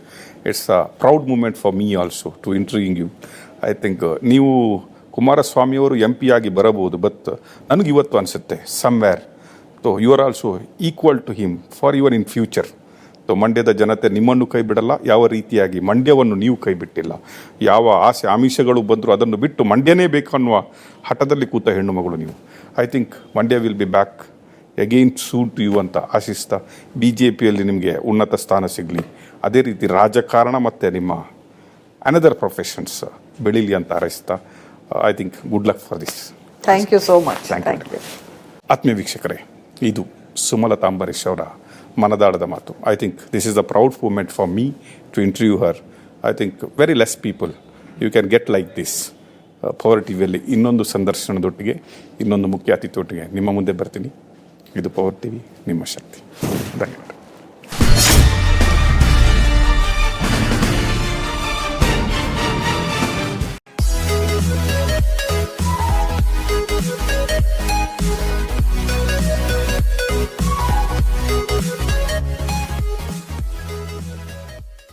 it's a proud moment for me also to interviewing you. I think ನೀವು ಕುಮಾರಸ್ವಾಮಿಯವರು MP ಆಗಿ ಬರಬಹುದು, ಬಟ್ ನನಗಿವತ್ತು ಅನಿಸುತ್ತೆ somewhere so you are also equal to him for even in future. So ಮಂಡ್ಯದ ಜನತೆ ನಿಮ್ಮನ್ನು ಕೈ ಬಿಡಲ್ಲ, ಯಾವ ರೀತಿಯಾಗಿ ಮಂಡ್ಯವನ್ನು ನೀವು ಕೈ ಬಿಟ್ಟಿಲ್ಲ. ಯಾವ ಆಸೆ ಆಮಿಷಗಳು ಬಂದರೂ ಅದನ್ನು ಬಿಟ್ಟು ಮಂಡ್ಯನೇ ಬೇಕು ಅನ್ನುವ ಹಠದಲ್ಲಿ ಕೂತ ಹೆಣ್ಣು ಮಗಳು ನೀವು. I think Mandya will be back again soon to you ಅಂತ ಆಶಿಸ್ತಾ, BJPಯಲ್ಲಿ ನಿಮಗೆ ಉನ್ನತ ಸ್ಥಾನ ಸಿಗಲಿ, ಅದೇ ರೀತಿ ರಾಜಕಾರಣ ಮತ್ತು ನಿಮ್ಮ ಅನದರ್ ಪ್ರೊಫೆಷನ್ಸ್ ಬೆಳೀಲಿ ಅಂತ ಹಾರೈಸ್ತಾ, I think good luck for this. Thank you so much. Thank you. ಆತ್ಮೀಯ ವೀಕ್ಷಕರೇ, ಇದು ಸುಮಲತಾ ಅಂಬರೀಶ್ ಅವರ ಮನದಾಳದ ಮಾತು. I think this is a proud moment for me to interview her. I think very less people you can get like this. Power ಟಿವಿಯಲ್ಲಿ ಇನ್ನೊಂದು ಸಂದರ್ಶನದೊಟ್ಟಿಗೆ, ಇನ್ನೊಂದು ಮುಖ್ಯ ಅತಿಥಿಯೊಟ್ಟಿಗೆ ನಿಮ್ಮ ಮುಂದೆ ಬರ್ತೀನಿ. ಇದು ಪವರ್ ಟಿವಿ, ನಿಮ್ಮ ಶಕ್ತಿ. ಧನ್ಯವಾದ.